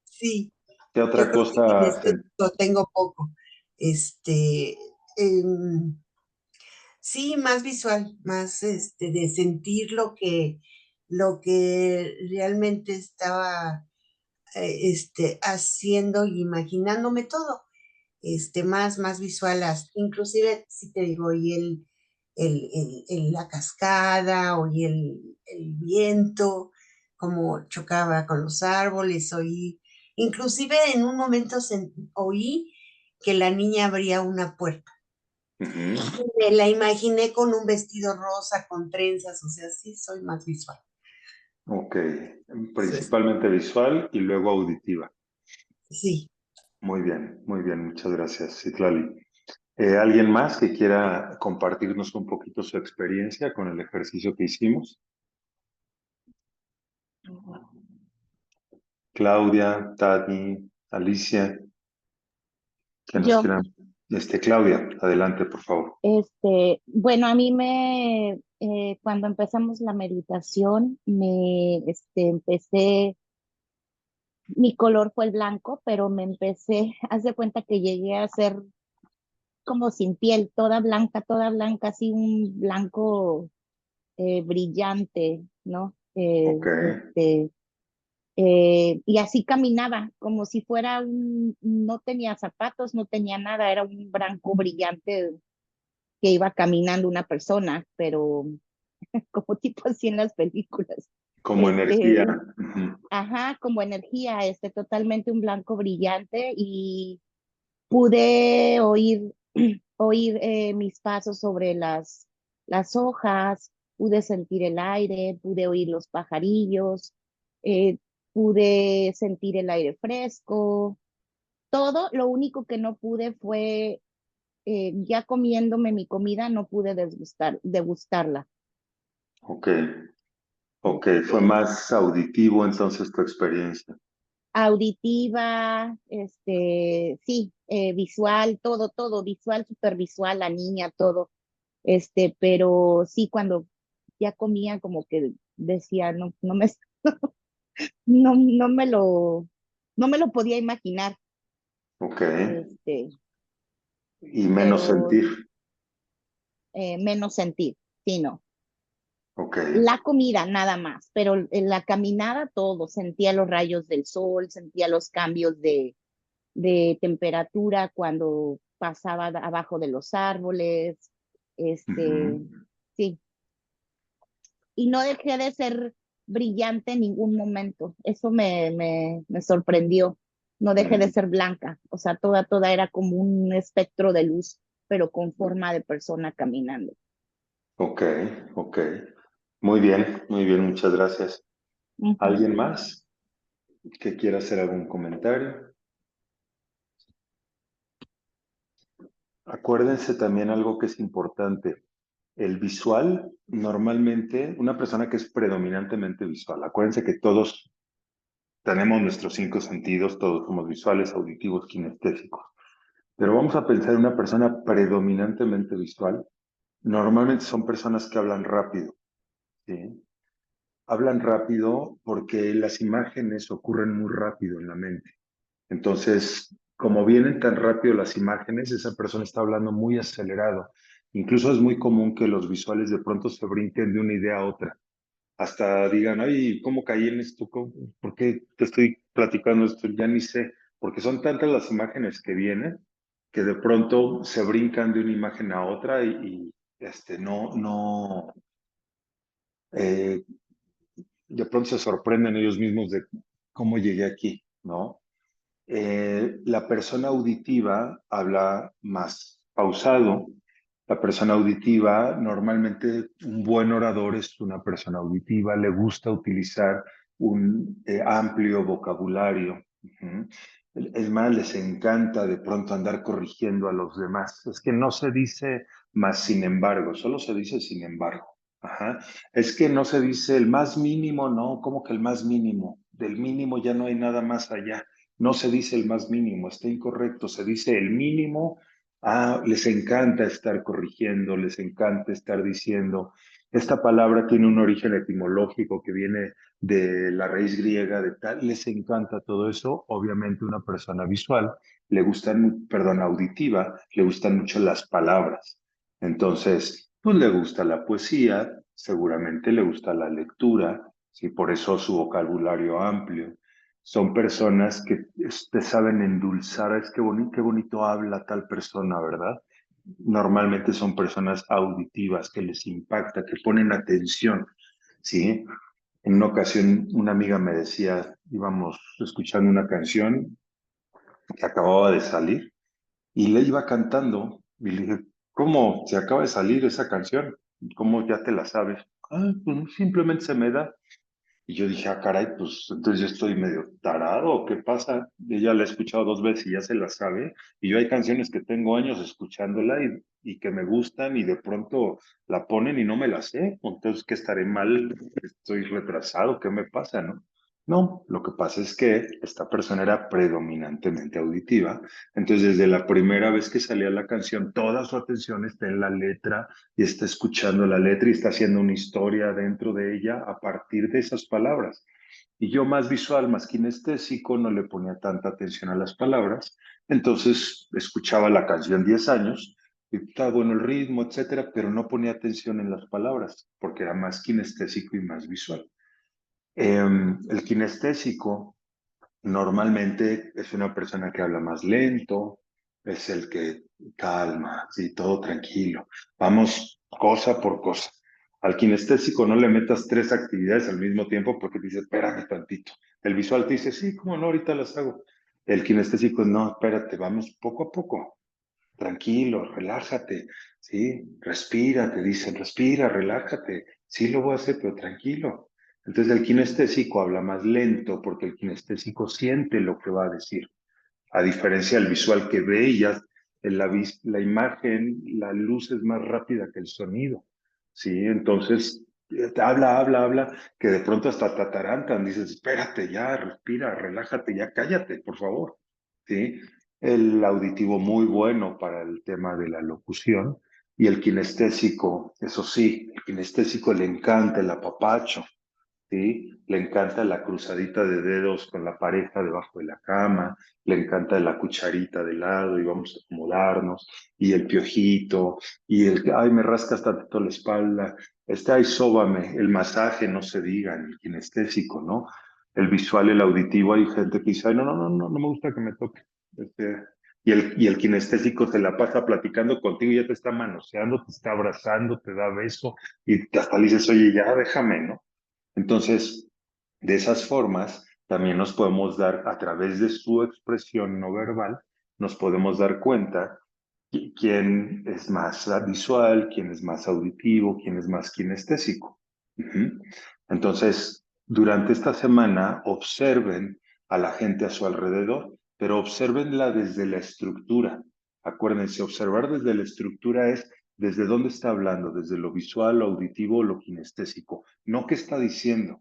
sí, ¿Qué yo otra creo que cosa? kinestésico tengo poco. Este, em, sí, más visual, más de sentir lo que realmente estaba haciendo y imaginándome todo, más visual, inclusive si te digo, y la cascada, oí el viento, como chocaba con los árboles, oí, inclusive en un momento oí que la niña abría una puerta. Ujú. Me la imaginé con un vestido rosa, con trenzas, o sea, sí, soy más visual. Ok, Sí, principalmente visual y luego auditiva. sí. Muy bien, muchas gracias, Citlali. ¿Alguien más que quiera compartirnos un poquito su experiencia con el ejercicio que hicimos? Claudia, Tati, Alicia, que nos Yo, quieran. Claudia, adelante, por favor. bueno, a mí cuando empezamos la meditación, mi color fue el blanco, pero me empecé, haz de cuenta que llegué a ser como sin piel, toda blanca, así un blanco brillante, ¿no? Ok. Y así caminaba, como si fuera no tenía zapatos, no tenía nada, era un blanco brillante que iba caminando una persona, pero como tipo así en las películas. Como Este, energía. un, Ujú. ajá, como energía, totalmente un blanco brillante y pude oír mis pasos sobre las hojas, pude sentir el aire, pude oír los pajarillos, eh, pude sentir el aire fresco, todo. Lo único que no pude fue, ya comiéndome mi comida, no pude degustarla. Ok, ok, fue más auditivo entonces tu experiencia. Auditiva, sí, visual, todo, visual, supervisual, la niña, todo. Pero sí, cuando ya comía, como que decía, no, no, no me lo podía imaginar, Ok, este, y menos pero sentir. menos sentir, sí, no. Ok, La comida nada más, pero en la caminada todo, sentía los rayos del sol, sentía los cambios de temperatura cuando pasaba abajo de los árboles, este, ujú, sí, y no dejé de ser brillante en ningún momento. Eso me sorprendió. No dejé de ujú. ser blanca, o sea, toda era como un espectro de luz, pero con forma de persona caminando. Ok, ok. Muy bien, muchas gracias. Ujú. ¿Alguien más que quiera hacer algún comentario? Acuérdense también algo que es importante. El visual, normalmente, una persona que es predominantemente visual, acuérdense que todos tenemos nuestros cinco sentidos, todos somos visuales, auditivos, kinestésicos. Pero vamos a pensar en una persona predominantemente visual. Normalmente son personas que hablan rápido, ¿sí? Hablan rápido porque las imágenes ocurren muy rápido en la mente. Entonces, como vienen tan rápido las imágenes, esa persona está hablando muy acelerado. Incluso es muy común que los visuales de pronto se brinquen de una idea a otra. Hasta digan, ay, ¿cómo caí en esto? ¿Por qué te estoy platicando esto? Ya ni sé. Porque son tantas las imágenes que vienen que de pronto se brincan de una imagen a otra no, eh, de pronto se sorprenden ellos mismos de cómo llegué aquí, ¿no? La persona auditiva habla más pausado. La persona auditiva, normalmente un buen orador es una persona auditiva, le gusta utilizar un amplio vocabulario. Ujú. Es más, les encanta de pronto andar corrigiendo a los demás. Es que no se dice más sin embargo, solo se dice sin embargo. Ajá. Es que no se dice el más mínimo, no, ¿cómo que el más mínimo? Del mínimo ya no hay nada más allá. No se dice el más mínimo, está incorrecto, se dice el mínimo. Ah, les encanta estar corrigiendo, les encanta estar diciendo. Esta palabra tiene un origen etimológico que viene de la raíz griega de tal. Les encanta todo eso. Obviamente una persona visual le gustan, perdón, auditiva, le gustan mucho las palabras. Entonces, pues le gusta la poesía, seguramente le gusta la lectura, sí, por eso su vocabulario amplio. Son personas que te saben endulzar, es que qué bonito habla tal persona, ¿verdad? Normalmente son personas auditivas que les impacta, que ponen atención, ¿sí? En una ocasión una amiga me decía, íbamos escuchando una canción que acababa de salir y le iba cantando y le dije, ¿cómo se acaba de salir esa canción? ¿Cómo ya te la sabes? Ah, pues simplemente se me da. Y yo dije, ah, caray, pues entonces yo estoy medio tarado, ¿o qué pasa? Ella la he escuchado dos veces y ya se la sabe. Y yo hay canciones que tengo años escuchándola y que me gustan y de pronto la ponen y no me la sé. Entonces, ¿qué estaré mal? ¿Estoy retrasado? ¿Qué me pasa, no? No, lo que pasa es que esta persona era predominantemente auditiva. Entonces, desde la primera vez que salía la canción, toda su atención está en la letra y está escuchando la letra y está haciendo una historia dentro de ella a partir de esas palabras. Y yo más visual, más kinestésico, no le ponía tanta atención a las palabras. Entonces escuchaba la canción 10 años y estaba bueno el ritmo, etcétera, pero no ponía atención en las palabras porque era más kinestésico y más visual. El kinestésico normalmente es una persona que habla más lento, es el que calma, sí, todo tranquilo. Vamos cosa por cosa. Al kinestésico no le metas 3 actividades al mismo tiempo porque te dice, espérame tantito. El visual te dice, sí, cómo no, ahorita las hago. El kinestésico, no, espérate, vamos poco a poco. Tranquilo, relájate, ¿sí? Respira, te dicen, respira, relájate. Sí lo voy a hacer, pero tranquilo. Entonces el kinestésico habla más lento porque el kinestésico siente lo que va a decir. A diferencia del visual que ve y ya en la imagen, la luz es más rápida que el sonido, ¿sí? Entonces, habla, que de pronto hasta te atarantan. Dices, espérate ya, respira, relájate, ya cállate, por favor, ¿sí? El auditivo muy bueno para el tema de la locución y el kinestésico, eso sí, el kinestésico le encanta el apapacho, ¿sí? Le encanta la cruzadita de dedos con la pareja debajo de la cama, le encanta la cucharita de lado y vamos a acomodarnos, y el piojito, y el, ay, me rascas tantito la espalda, ay, sóbame, el masaje, no se diga, el kinestésico, ¿no? El visual, el auditivo, hay gente que dice, ay, no me gusta que me toque. Y el kinestésico se la pasa platicando contigo y ya te está manoseando, te está abrazando, te da beso, y hasta le dices, oye, ya déjame, ¿no? Entonces, de esas formas, también nos podemos dar, a través de su expresión no verbal, nos podemos dar cuenta quién es más visual, quién es más auditivo, quién es más kinestésico. Ujú. Entonces, durante esta semana, observen a la gente a su alrededor, pero observenla desde la estructura. Acuérdense, observar desde la estructura es desde dónde está hablando, desde lo visual, lo auditivo, lo kinestésico. No qué está diciendo,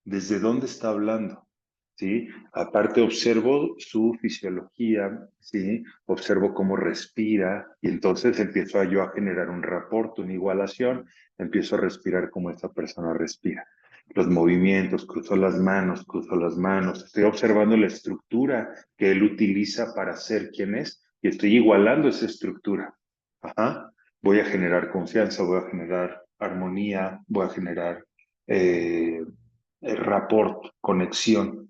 desde dónde está hablando, ¿sí? Aparte observo su fisiología, ¿sí? Observo cómo respira y entonces empiezo yo a generar un reporte, una igualación, empiezo a respirar como esta persona respira. Los movimientos, cruzo las manos, estoy observando la estructura que él utiliza para ser quien es y estoy igualando esa estructura. Ajá. Voy a generar confianza, voy a generar armonía, voy a generar eh, rapport, conexión.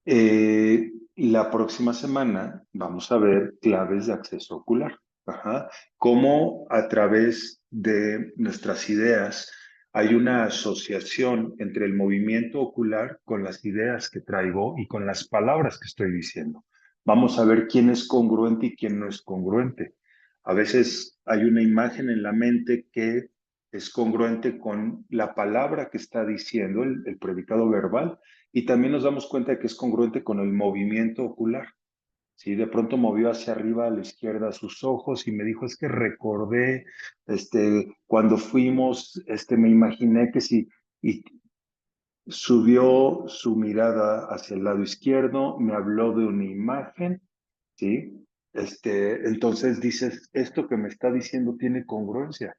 La próxima semana vamos a ver claves de acceso ocular. Ajá. Cómo a través de nuestras ideas hay una asociación entre el movimiento ocular con las ideas que traigo y con las palabras que estoy diciendo. Vamos a ver quién es congruente y quién no es congruente. A veces hay una imagen en la mente que es congruente con la palabra que está diciendo, el predicado verbal, y también nos damos cuenta de que es congruente con el movimiento ocular. ¿Sí? De pronto movió hacia arriba a la izquierda sus ojos y me dijo, es que recordé, cuando fuimos, me imaginé que si, y subió su mirada hacia el lado izquierdo, me habló de una imagen, ¿sí? Entonces dices, esto que me está diciendo tiene congruencia.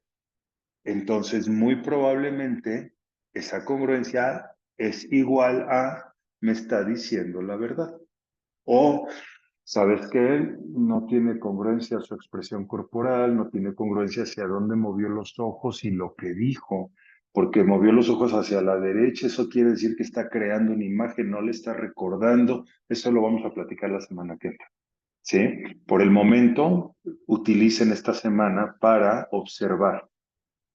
Entonces, muy probablemente esa congruencia es igual a me está diciendo la verdad. O, ¿sabes qué? No tiene congruencia su expresión corporal, no tiene congruencia hacia dónde movió los ojos y lo que dijo, porque movió los ojos hacia la derecha, eso quiere decir que está creando una imagen, no le está recordando. Eso lo vamos a platicar la semana que entra. ¿Sí? Por el momento, utilicen esta semana para observar.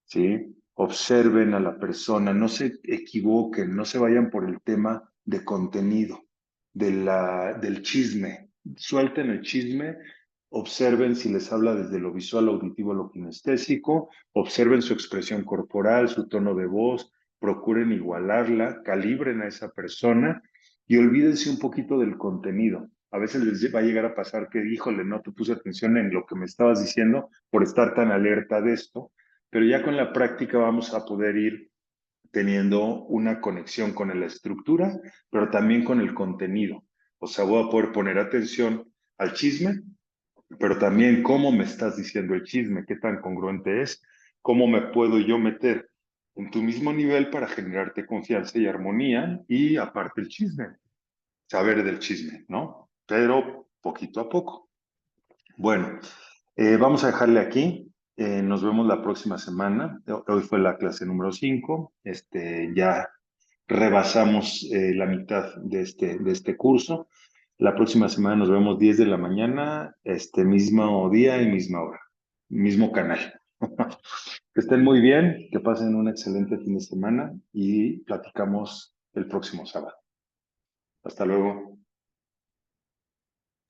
¿Sí? Observen a la persona, no se equivoquen, no se vayan por el tema de contenido, del chisme. Suelten el chisme, observen si les habla desde lo visual, auditivo, lo kinestésico, observen su expresión corporal, su tono de voz, procuren igualarla, calibren a esa persona y olvídense un poquito del contenido. A veces les va a llegar a pasar que, híjole, no te puse atención en lo que me estabas diciendo por estar tan alerta de esto, pero ya con la práctica vamos a poder ir teniendo una conexión con la estructura, pero también con el contenido. O sea, voy a poder poner atención al chisme, pero también cómo me estás diciendo el chisme, qué tan congruente es, cómo me puedo yo meter en tu mismo nivel para generarte confianza y armonía y aparte el chisme, saber del chisme, ¿no? Pero poquito a poco. Bueno, vamos a dejarle aquí. Nos vemos la próxima semana. Hoy fue la clase número 5. Ya rebasamos la mitad de este curso. La próxima semana nos vemos 10 de la mañana, mismo día y misma hora, mismo canal. Que estén muy bien, que pasen un excelente fin de semana y platicamos el próximo sábado. Hasta luego.